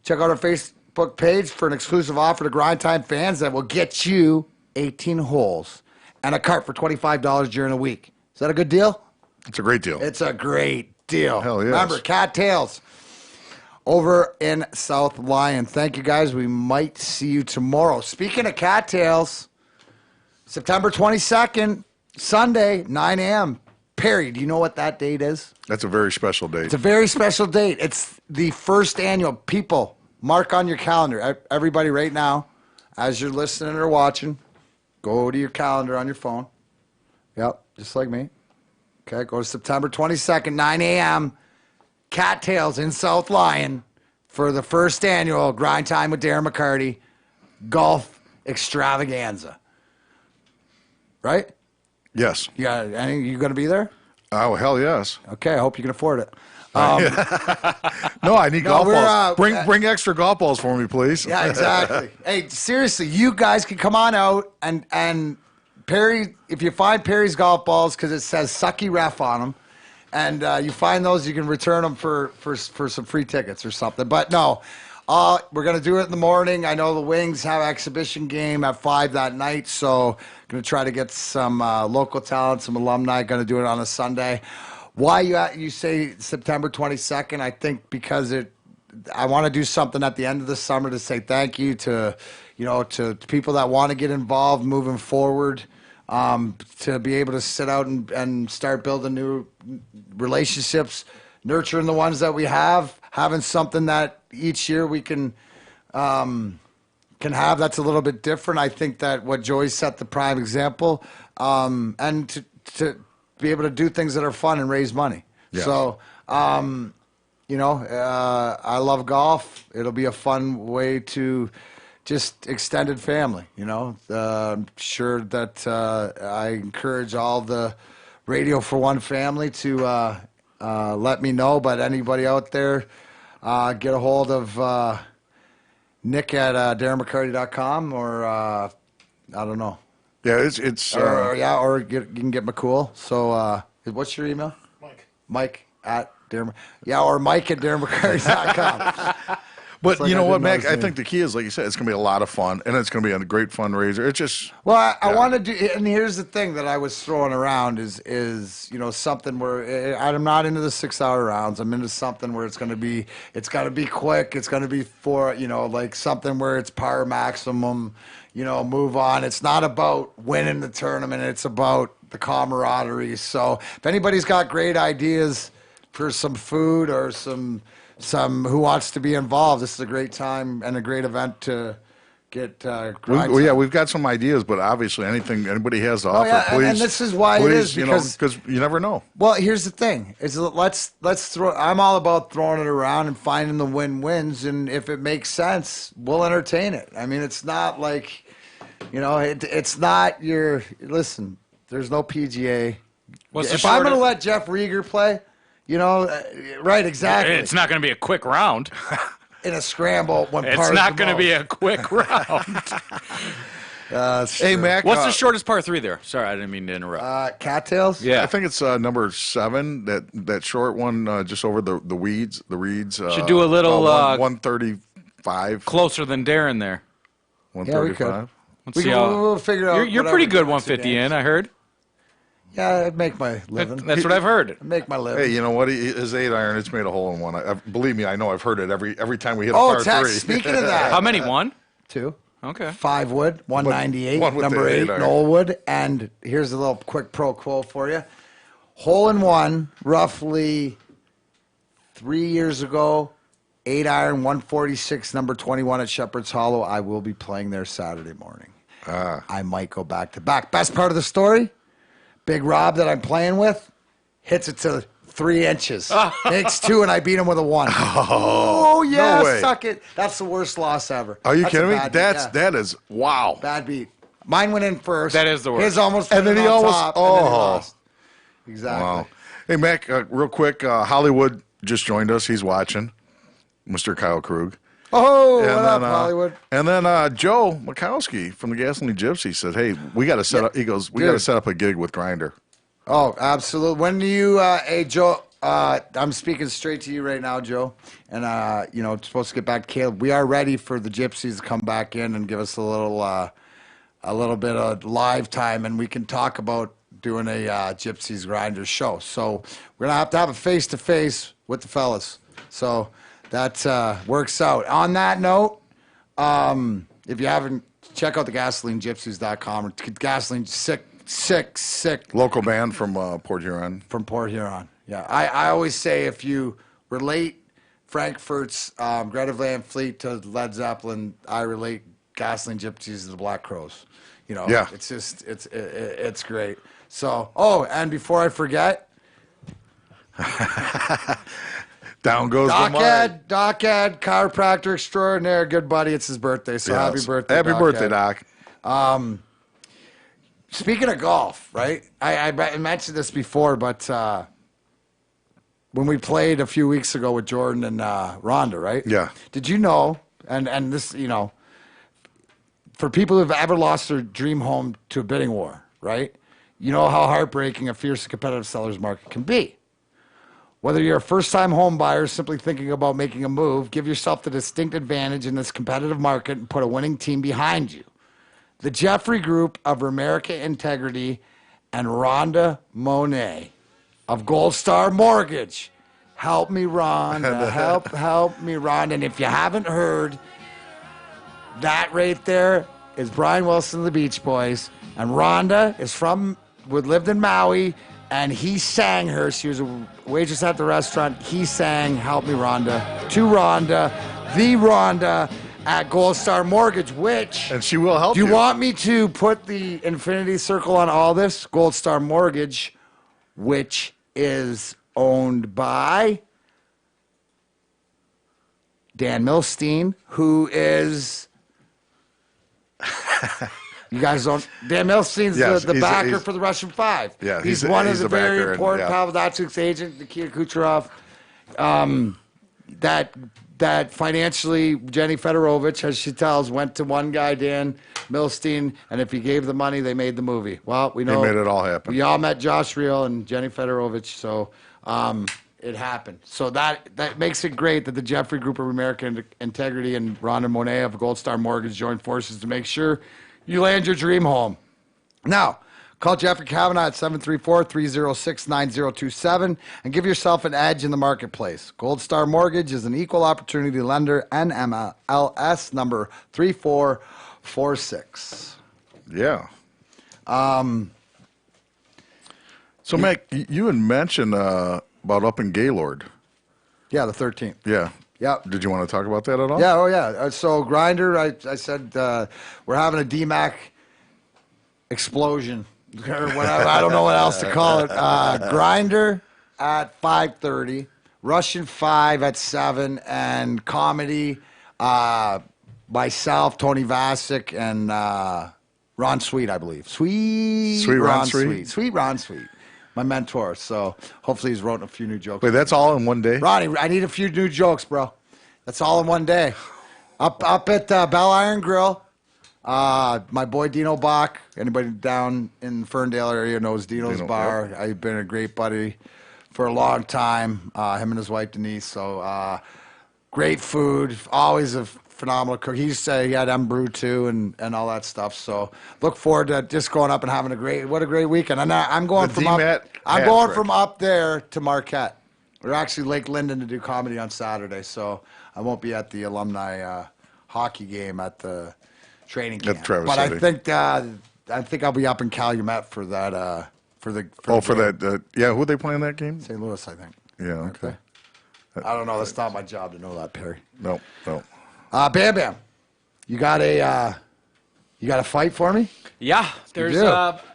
check out our Facebook page for an exclusive offer to Grind Time fans that will get you 18 holes and a cart for $25 during the week. Is that a good deal? It's a great deal. It's a great deal. Hell yes. Remember, Cattails over in South Lyon. Thank you, guys. We might see you tomorrow. Speaking of Cattails, September 22nd, Sunday, 9 a.m. Perry, do you know what that date is? That's a very special date. It's a very special date. It's the first annual. People, mark on your calendar. Everybody right now, as you're listening or watching, go to your calendar on your phone. Yep, just like me. Okay, go to September 22nd, 9 a.m., Cattails in South Lyon for the first annual Grind Time with Darren McCarty golf extravaganza. Right? Yes. Yeah, you going to be there? Oh, hell yes. Okay, I hope you can afford it. No, I need golf balls. Bring extra golf balls for me, please. Yeah, exactly. Hey, seriously, you guys can come on out and Perry, if you find Perry's golf balls, because it says sucky ref on them, and you find those, you can return them for some free tickets or something. But no, we're going to do it in the morning. I know the Wings have exhibition game at 5 that night, so going to try to get some local talent, some alumni. Going to do it on a Sunday. Why you say September 22nd? I think because I want to do something at the end of the summer to say thank you to people that want to get involved moving forward, to be able to sit out and start building new relationships, nurturing the ones that we have, having something that each year we can have that's a little bit different. I think that what Joey set the prime example, and to be able to do things that are fun and raise money. Yes. So, I love golf. It'll be a fun way to just extended family, I'm sure that I encourage all the Radio for One family to let me know, but anybody out there, get a hold of Nick at DarrenMcCarty.com or I don't know. Yeah, it's Or you can get McCool. So what's your email? Mike at Darren. Yeah, or Mike at DarrenMcCarty.com. But like you know I what, didn't know Mac? his I name. think the key is, like you said, it's going to be a lot of fun, and it's going to be a great fundraiser. It's just Well, I want to do, and here's the thing that I was throwing around is something where I'm not into the 6-hour rounds. I'm into something where it's got to be quick. It's going to be for like something where it's par maximum. Move on. It's not about winning the tournament. It's about the camaraderie. So if anybody's got great ideas for some food or some who wants to be involved, this is a great time and a great event to get grind time. we've got some ideas, but obviously anybody has to offer, yeah, please. and this is why it is, because you never know. Well, here's the thing: is let's throw. I'm all about throwing it around and finding the win-wins, and if it makes sense, we'll entertain it. I mean, it's not like, it's not your. Listen, there's no PGA. If I'm going to let Jeff Rieger play, right? Exactly. It's not going to be a quick round. In a scramble, when It's not going to be a quick round. Hey, Mac. What's the shortest par 3 there? Sorry, I didn't mean to interrupt. Cattails? Yeah. I think it's number 7. That short one, just over the weeds, the reeds. Should do a little 135. Closer than Darren there. 135. Let's see how. We'll figure out. You're pretty good 150 in, I heard. Yeah, I'd make my living. That's what I've heard. I'd make my living. Hey, you know what? His 8-iron, it's made a hole in one. Believe me, I know. I've heard it every time we hit a par 3. Speaking of that. How many? 1? 2. Okay. 5 wood, 198, One with number the 8, 8-iron. Knollwood. And here's a little quick pro quo for you. Hole in one, roughly 3 years ago, 8-iron, 146, number 21 at Shepherd's Hollow. I will be playing there Saturday morning. I might go back to back. Best part of the story, Big Rob that I'm playing with hits it to 3 inches. Makes 2, and I beat him with a 1. Oh yeah, no way. Suck it. That's the worst loss ever. Are you That's a kidding me? bad beat, yeah. That is wow. Bad beat. Mine went in first. That is the worst. His almost And went then in he on almost- top, and then he oh. lost. Exactly. Wow. Hey, Mac, real quick, Hollywood just joined us. He's watching. Mr. Kyle Krug. Oh, And what up, then, Hollywood? And then Joe Mikowski from the Gasoline Gypsy said, "Hey, we got to set up." He goes, "We got to set up a gig with Grinder." Oh, absolutely. When do you, hey, Joe, I'm speaking straight to you right now, Joe. And, it's supposed to get back to Caleb. We are ready for the Gypsies to come back in and give us a little bit of live time, and we can talk about doing a Gypsies Grinders show. So we're going to have a face-to-face with the fellas. So that works out. On that note, if you haven't, check out the GasolineGypsies.com or Gasoline sick Local band from Port Huron. from Port Huron. Yeah, I always say if you relate Frankfurt's Greta Van Fleet to Led Zeppelin, I relate Gasoline Gypsies to the Black Crows. Yeah. It's just it's great. So, and before I forget, Down goes the mud. Doc Ed, chiropractor extraordinaire, good buddy. It's his birthday, so Yes. happy birthday, Happy Doc birthday, Ed. Doc. Speaking of golf, right? I mentioned this before, but when we played a few weeks ago with Jordan and Rhonda, right? Yeah. Did you know, and this, for people who've ever lost their dream home to a bidding war, right? You know how heartbreaking a fierce competitive seller's market can be. Whether you're a first-time home buyer simply thinking about making a move, give yourself the distinct advantage in this competitive market and put a winning team behind you. The Jeffrey Group of America Integrity and Rhonda Monet of Gold Star Mortgage. Help me, Rhonda. help me, Rhonda. And if you haven't heard, that right there is Brian Wilson of the Beach Boys. And Rhonda lived in Maui, and he sang her. She was a waitress at the restaurant. He sang Help Me, Rhonda to Rhonda, the Rhonda at Gold Star Mortgage, which... And she will help Do you. you want me to put the infinity circle on all this? Gold Star Mortgage, which is owned by Dan Milstein, who is... You guys don't... Dan Milstein's the backer for the Russian Five. Yeah, he's one of the very backer, important Pavel Datsyuk's agent, Nikita Kucherov. That financially, Jenny Fedorovich, as she tells, went to one guy, Dan Milstein, and if he gave the money, they made the movie. Well, we know... They made it all happen. We all met Josh Reel and Jenny Fedorovich, so it happened. So that makes it great that the Jeffrey Group of American Integrity and Rhonda Monet of Gold Star Mortgage joined forces to make sure you land your dream home. Now, call Jeffrey Kavanaugh at 734-306-9027 and give yourself an edge in the marketplace. Gold Star Mortgage is an equal opportunity lender, NMLS number 3446. Yeah. So, Mac, you had mentioned about up in Gaylord. Yeah, the 13th. Yeah. Yeah. Did you want to talk about that at all? Yeah, oh yeah. So Grinder, I said we're having a DMAC explosion or whatever. I don't know what else to call it. Grinder at 5:30, Russian 5 at 7, and comedy. Myself, Tony Vasic, and Ron Sweet, I believe. Sweet Ron Sweet. Sweet Ron Sweet. My mentor, so hopefully he's wrote a few new jokes. Wait, that's all in one day? Ronnie, I need a few new jokes, bro. That's all in one day. Up at Bell Iron Grill, my boy Dino Bach. Anybody down in the Ferndale area knows Dino's Bar. Yep. I've been a great buddy for a long time, him and his wife Denise. So great food, always a phenomenal cook. He used to say he had M-Brew too and all that stuff. So look forward to just going up and having a great weekend. And I'm going from up there to Marquette. We're actually Lake Linden to do comedy on Saturday, so I won't be at the alumni hockey game at the training camp. At Traverse but City. I think I'll be up in Calumet for that for the yeah, who are they playing that game? St. Louis, I think. Yeah, okay. I don't know. That's not my job to know that, Perry. No. Bam Bam, you got a fight for me? Yeah, there's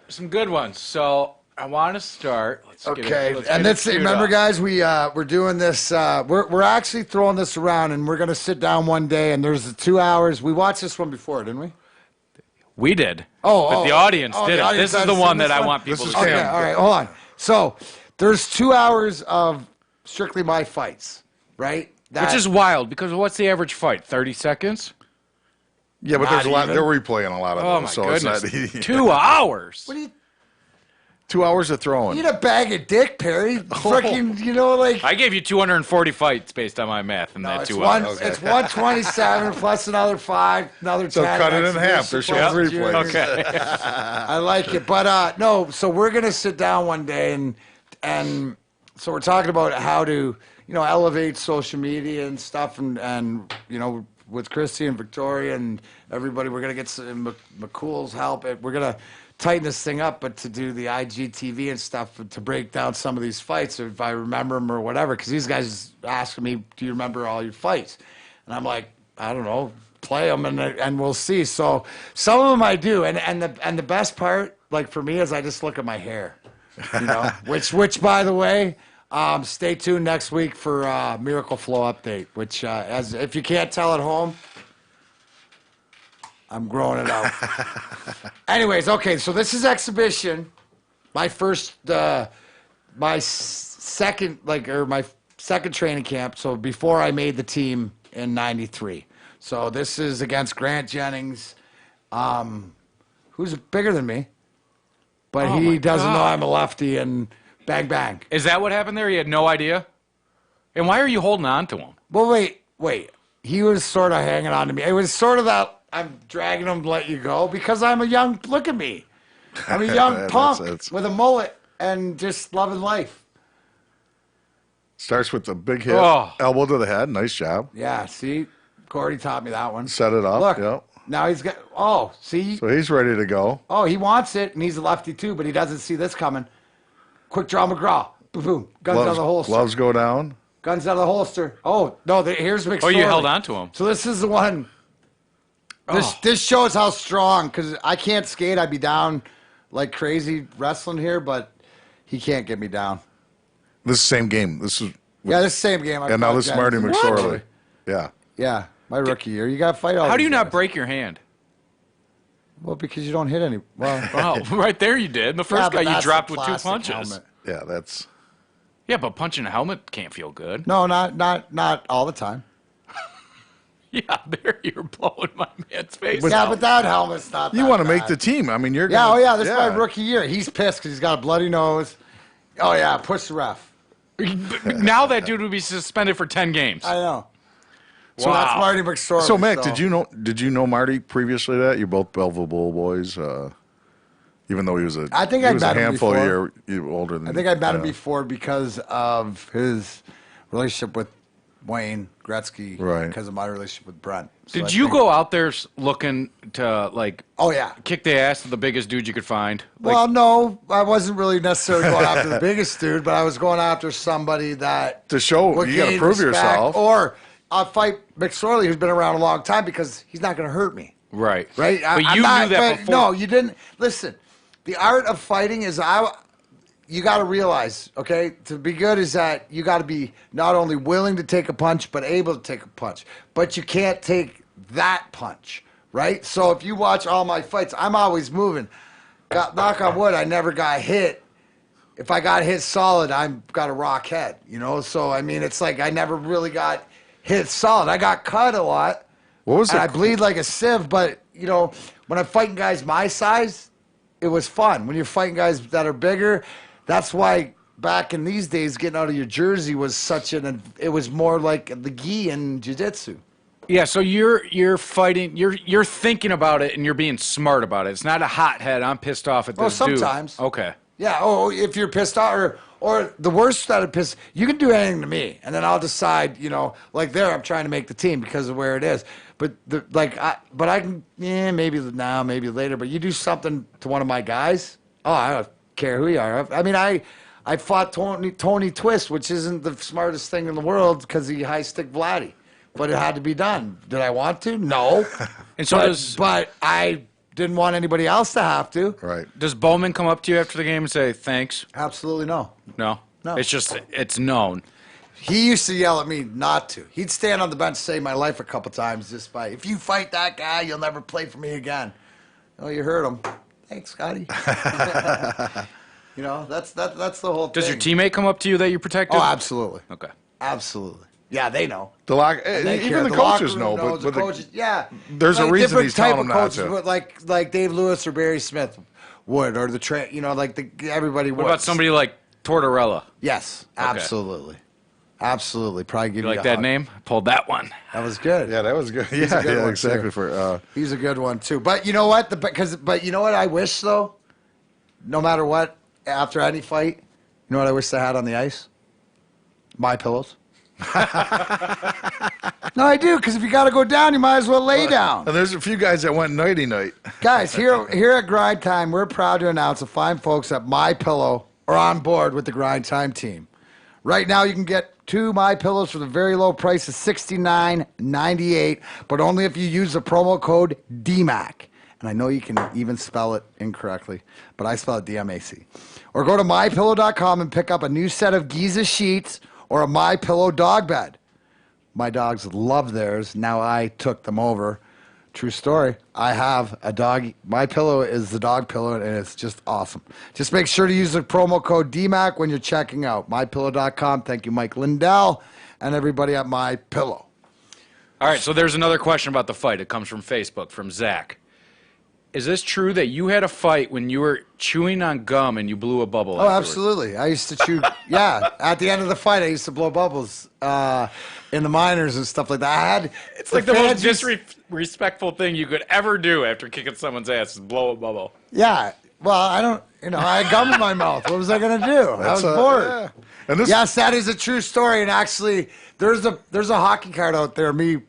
some good ones. So I want to start. Remember, guys, we're doing this. We're actually throwing this around, and we're gonna sit down one day. And there's 2 hours. We watched this one before, didn't we? We did. But the audience didn't. This is the one that I want people to see. Okay, all right, hold on. So there's 2 hours of strictly my fights, right? Which is wild, because what's the average fight? 30 seconds? Yeah, but there's a lot. They're replaying a lot of them. Oh, my goodness. 2 hours. What do you... 2 hours of throwing. You need a bag of dick, Perry. Freaking, I gave you 240 fights based on my math in that 2 hours. It's 127 plus another 5, another 10. So cut it in half. There's some replays. Okay. I like it. But, no, so we're going to sit down one day, and so we're talking about how to, elevate social media and stuff, and with Christy and Victoria and everybody, we're going to get some McCool's help. We're going to tighten this thing up, but to do the IGTV and stuff, to break down some of these fights, if I remember them or whatever, because these guys asking me, do you remember all your fights? And I'm like, I don't know, play them and we'll see. So some of them I do, and the best part, like for me, is I just look at my hair, which by the way, stay tuned next week for Miracle Flow update, which as if you can't tell at home, I'm growing it out. Anyways, okay, so this is exhibition. My second training camp. So before I made the team in '93. So this is against Grant Jennings, who's bigger than me, but he doesn't know I'm a lefty. And bang bang. Is that what happened there? He had no idea. And why are you holding on to him? Well, wait. He was sort of hanging on to me. It was sort of that. I'm dragging him to let you go because I'm a young, look at me. I'm a young punk with a mullet and just loving life. Starts with the big hit, elbow to the head. Nice job. Yeah, see? Corey taught me that one. Set it up. Look, yep. Now he's got, see? So he's ready to go. Oh, he wants it, and he's a lefty too, but he doesn't see this coming. Quick draw McGraw. Boom, boom. Guns out of the holster. Gloves go down. Guns out of the holster. Oh, no, here's McSorley. Oh, you held on to him. So this is the one. This shows how strong, because I can't skate. I'd be down like crazy wrestling here, but he can't get me down. This is the same game. This is Yeah, this same game. and now this is Marty McSorley. Yeah. Yeah, my rookie year. You got to fight all How do these you not guys. break your hand? Well, because you don't hit any. Well, Oh, right there you did. The first guy you dropped with 2 punches. Helmet. Yeah, that's Yeah, but punching a helmet can't feel good. No, not all the time. Yeah, there you're blowing my man's face. Yeah, out. but that helmet's not. you that want to make bad. the team. I mean, you're Yeah, gonna, this is my rookie year. He's pissed because he's got a bloody nose. Oh yeah, push the ref. Now that dude would be suspended for 10 games. I know. So Wow. that's Marty McSorley. So Mac, did you know Marty previously to that? You're both Belleville Bull boys. Even though he was a I think he I was met a him handful before. of years older than I think I met him before because of his relationship with Wayne Gretzky. Right. Because of my relationship with Brent. So Did I you think- go out there looking to, like, Oh yeah. kick the ass of the biggest dude you could find? Like, Well, no, I wasn't really necessarily going after the biggest dude, but I was going after somebody that to show would you got to gain prove respect, yourself. Or I'll fight McSorley, who's been around a long time, because he's not going to hurt me. right. Right? But I'm you not- knew that but before. No, you didn't. Listen, the art of fighting is you got to realize, okay, to be good is that you got to be not only willing to take a punch, but able to take a punch. But you can't take that punch, right? So if you watch all my fights, I'm always moving. Knock on wood, I never got hit. If I got hit solid, I've got a rock head, you know? So, I mean, it's like I never really got hit solid. I got cut a lot. What was And it? I bleed like a sieve, but, you know, when I'm fighting guys my size, it was fun. When you're fighting guys that are bigger, that's why back in these days, getting out of your jersey was it was more like the gi in jiu-jitsu. Yeah, so you're fighting, you're thinking about it and you're being smart about it. It's not a hothead. I'm pissed off at this Well, dude. sometimes. Okay. Yeah, if you're pissed off, or the worst that it piss, you can do anything to me, and then I'll decide, you know, like there, I'm trying to make the team because of where it is. But I can, maybe now, maybe later. But you do something to one of my guys, I don't care who you are. I mean, I fought Tony Twist, which isn't the smartest thing in the world because he high stick Vladdy, but it had to be done. Did I want to? No. And so but I didn't want anybody else to have to. Right. does Bowman come up to you after the game and say thanks? Absolutely no. No. No. It's just, it's known. He used to yell at me not to. He'd stand on the bench, save my life a couple times just by, if you fight that guy, you'll never play for me again. Oh, you heard him. Thanks, Scotty. You know, that's the whole thing. Does your teammate come up to you that you protected? Oh, absolutely. Okay. Absolutely. Yeah, they know. The lock, They even care. the locker coaches room know, knows, but the coaches, yeah. there's a Like reason different he's telling type them of not coaches, to. but like Dave Lewis or Barry Smith would, or everybody would. What about somebody like Tortorella? Yes, absolutely. Absolutely. Probably give You you like a that hug. name? Pulled that one. That was good. Yeah, that was good. He's a Yeah, good yeah, one, exactly. too. For He's a good one too. But you know what? But you know what I wish though? No matter what, after any fight, you know what I wish I had on the ice? My pillows. No, I do, because if you got to go down, you might as well lay down. and there's a few guys that went nighty night. Guys, here at Grind Time, we're proud to announce the fine folks at My Pillow are on board with the Grind Time team. Right now, you can get 2 My Pillows for the very low price of $69.98, but only if you use the promo code DMAC. And I know you can even spell it incorrectly, but I spell it DMAC. Or go to MyPillow.com and pick up a new set of Giza sheets or a My Pillow dog bed. My dogs love theirs. Now I took them over. True story. I have a dog. My pillow is the dog pillow, and it's just awesome. Just make sure to use the promo code DMAC when you're checking out. MyPillow.com. Thank you, Mike Lindell, and everybody at My Pillow. All right, so there's another question about the fight. It comes from Facebook, from Zach. Is this true that you had a fight when you were chewing on gum and you blew a bubble Oh, afterwards? absolutely. I used to chew. Yeah, at the end of the fight, I used to blow bubbles in the minors and stuff like that. It's like the most disrespectful thing you could ever do after kicking someone's ass is blow a bubble. Yeah. Well, I don't. I had gum in my mouth. What was I going to do? I was bored. Yeah. And this, Yes, that is a true story. And actually, there's a hockey card out there, me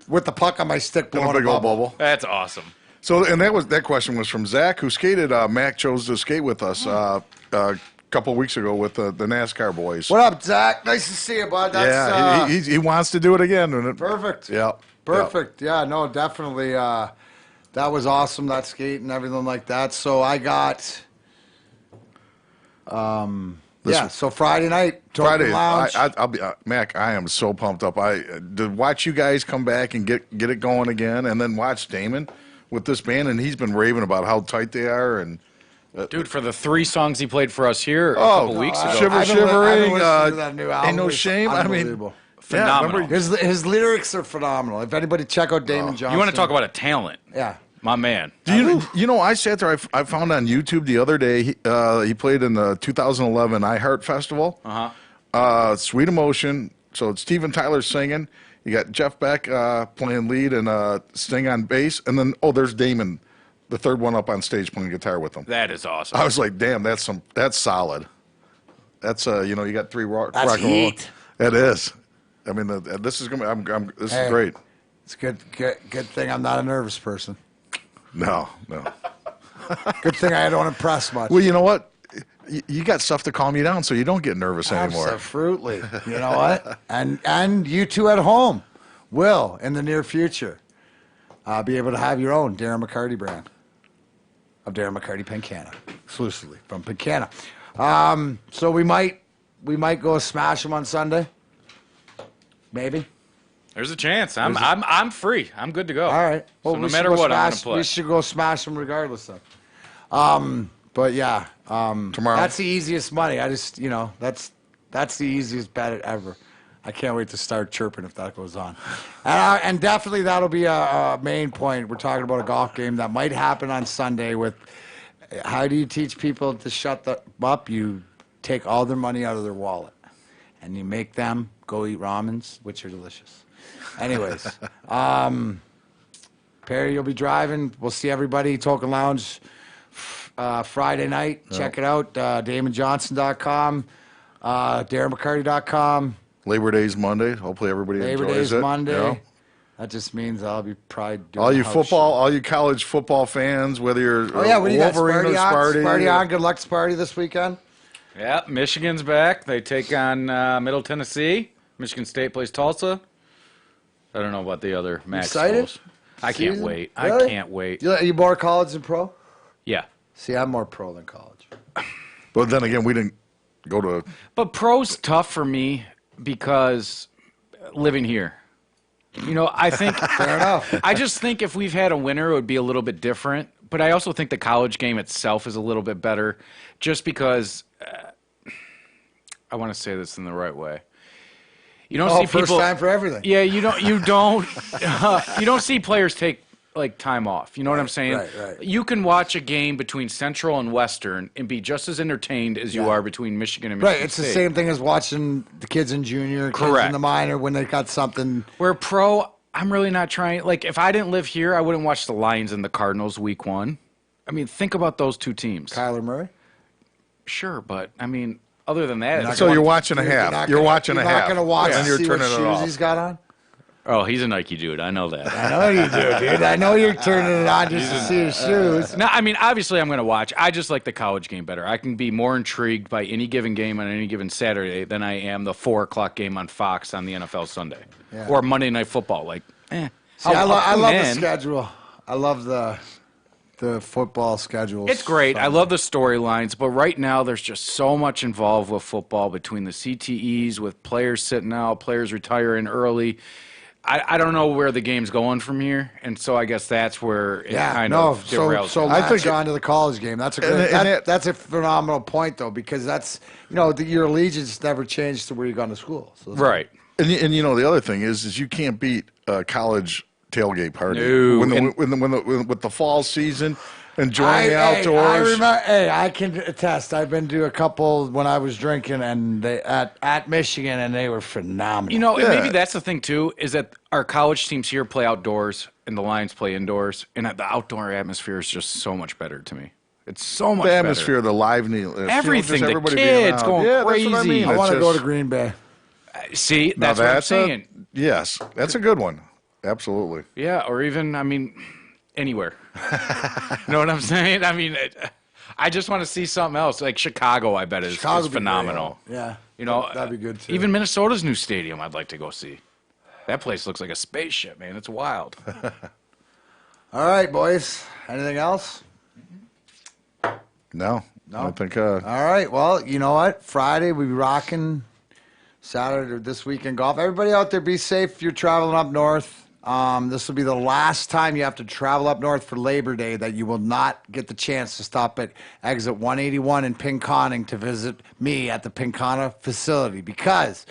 with the puck on my stick and blowing a big old bubble. That's awesome. So, and that question was from Zach, who skated. Mac chose to skate with us a couple weeks ago with the NASCAR boys. What up, Zach? Nice to see you, bud. That's, he wants to do it again. perfect. Yeah. Perfect. Yeah, no, definitely. That was awesome, that skate and everything like that. So I got Yeah, so Friday night, Token Friday, Lounge. I'll be Mac. I am so pumped up. To watch you guys come back and get it going again, and then watch Damon with this band, and he's been raving about how tight they are. And Dude, for the 3 songs he played for us here a couple weeks ago, Shiver, I've been Shivering, listening to that new album. Ain't No It's Shame. I mean, unbelievable. phenomenal. His lyrics are phenomenal. If anybody check out Damon Johnson, You want to talk about a talent? Yeah. My man. you know, I sat there. I found on YouTube the other day. He played in the 2011 iHeart Festival. Sweet Emotion. So it's Steven Tyler singing. You got Jeff Beck playing lead and Sting on bass, and then there's Damon, the third one up on stage playing guitar with him. That is awesome. I was like, damn, that's solid. That's you got 3 rock That's and roll. heat. It is. I mean, this is gonna. This is great. It's good thing I'm not a nervous person. No. Good thing I don't impress much. Well, you know what? You got stuff to calm you down, so you don't get nervous anymore. Absolutely. You know what? And you two at home will, in the near future, be able to have your own Darren McCarty brand of Darren McCarty Pencana, exclusively from Pencana. So we might go smash them on Sunday. Maybe. There's a chance. I'm free. I'm good to go. All right. Well, so no matter what, I'm going to play. We should go smash them regardless of. But yeah, Tomorrow. That's the easiest money. I just, that's the easiest bet ever. I can't wait to start chirping if that goes on. And definitely that'll be a main point. We're talking about a golf game that might happen on Sunday with how do you teach people to shut up? You take all their money out of their wallet and you make them go eat ramens, which are delicious. Anyways, Perry, you'll be driving. We'll see everybody. Token Lounge Friday night. Check it out. DamonJohnson.com, DarrenMcCarty.com. Labor Day's Monday. Hopefully everybody Labor enjoys Day's it. Monday. You know? That just means I'll be probably doing All you a house football, show. all you college football fans, whether you're Oh yeah, what do you got? Wolverine or Sparty on? Sparty. Sparty on. Good luck, Sparty, this weekend. Yeah, Michigan's back. They take on Middle Tennessee. Michigan State plays Tulsa. I don't know about the other match. Excited? I can't Season? wait. Really? I can't wait. You more college than pro? Yeah. See, I'm more pro than college. But then again, we didn't go to. But pro's tough for me because living here. I think Fair enough. I just think if we've had a winner, it would be a little bit different. But I also think the college game itself is a little bit better, just because I want to say this in the right way. You don't see first people. time for everything. Yeah, you don't see players take time off. You know what I'm saying? Right. You can watch a game between Central and Western and be just as entertained as you are between Michigan and Michigan Right, it's State. the same thing as watching the kids in junior, kids Correct. in the minor when they got something. Where pro, I'm really not trying. If I didn't live here, I wouldn't watch the Lions and the Cardinals week 1. I mean, think about those two teams. Kyler Murray. Sure, but I mean, other than that, So you're watching a half. You're watching a half. You're not going to watch and and you're see what turning it shoes off. he's got on? oh, he's a Nike dude. I know that. I know you do, dude. I know you're turning it on just to see his shoes. No, I mean, obviously I'm going to watch. I just like the college game better. I can be more intrigued by any given game on any given Saturday than I am the 4 o'clock game on Fox on the NFL Sunday. Yeah. Or Monday Night Football. See, I love the schedule. I love the football schedule. It's great. I love the storylines, but right now there's just so much involved with football between the CTEs, with players sitting out, players retiring early. I don't know where the game's going from here, and so I guess that's where it kind of derails. So I latch think on to the college game. That's a good, that's a phenomenal point, though, because that's your allegiance never changed to where you've gone to school. So right. And the other thing is you can't beat a college tailgate party No. with the fall season, enjoying the outdoors. I can attest. I've been to a couple when I was drinking, and they at Michigan, and they were phenomenal. And maybe that's the thing too, is that our college teams here play outdoors, and the Lions play indoors, and the outdoor atmosphere is just so much better to me. It's so much The better. atmosphere, the lively, Everything, the everybody kids being going out. crazy. That's what I mean. I It's want to go just- to Green Bay. See, Now that's what I'm saying. Yes, that's a good one. Absolutely. Yeah, or even, anywhere. You know what I'm saying? I just want to see something else. Like Chicago, I bet is Chicago would be phenomenal. great. Yeah, that'd be good too. Even Minnesota's new stadium, I'd like to go see. That place looks like a spaceship, man. It's wild. All right, boys. Anything else? No, No? I think. All right. Well, you know what? Friday, we'll be rocking Saturday or this weekend golf. Everybody out there, be safe if you're traveling up north. This will be the last time you have to travel up north for Labor Day that you will not get the chance to stop at exit 181 in Pinconning to visit me at the Pincana facility because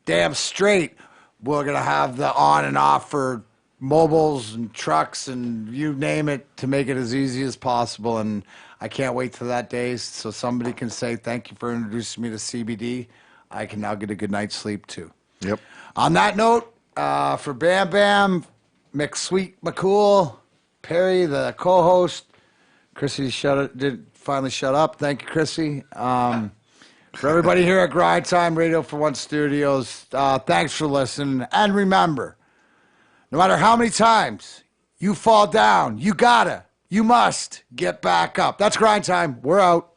damn straight we're going to have the on and off for mobiles and trucks and you name it to make it as easy as possible. And I can't wait till that day so somebody can say thank you for introducing me to CBD. I can now get a good night's sleep too. Yep. On that note, for Bam Bam, McSweet McCool, Perry, the co-host, Chrissy did finally shut up. Thank you, Chrissy. For everybody here at Grind Time Radio for One Studios, thanks for listening. And remember, no matter how many times you fall down, you must get back up. That's Grind Time. We're out.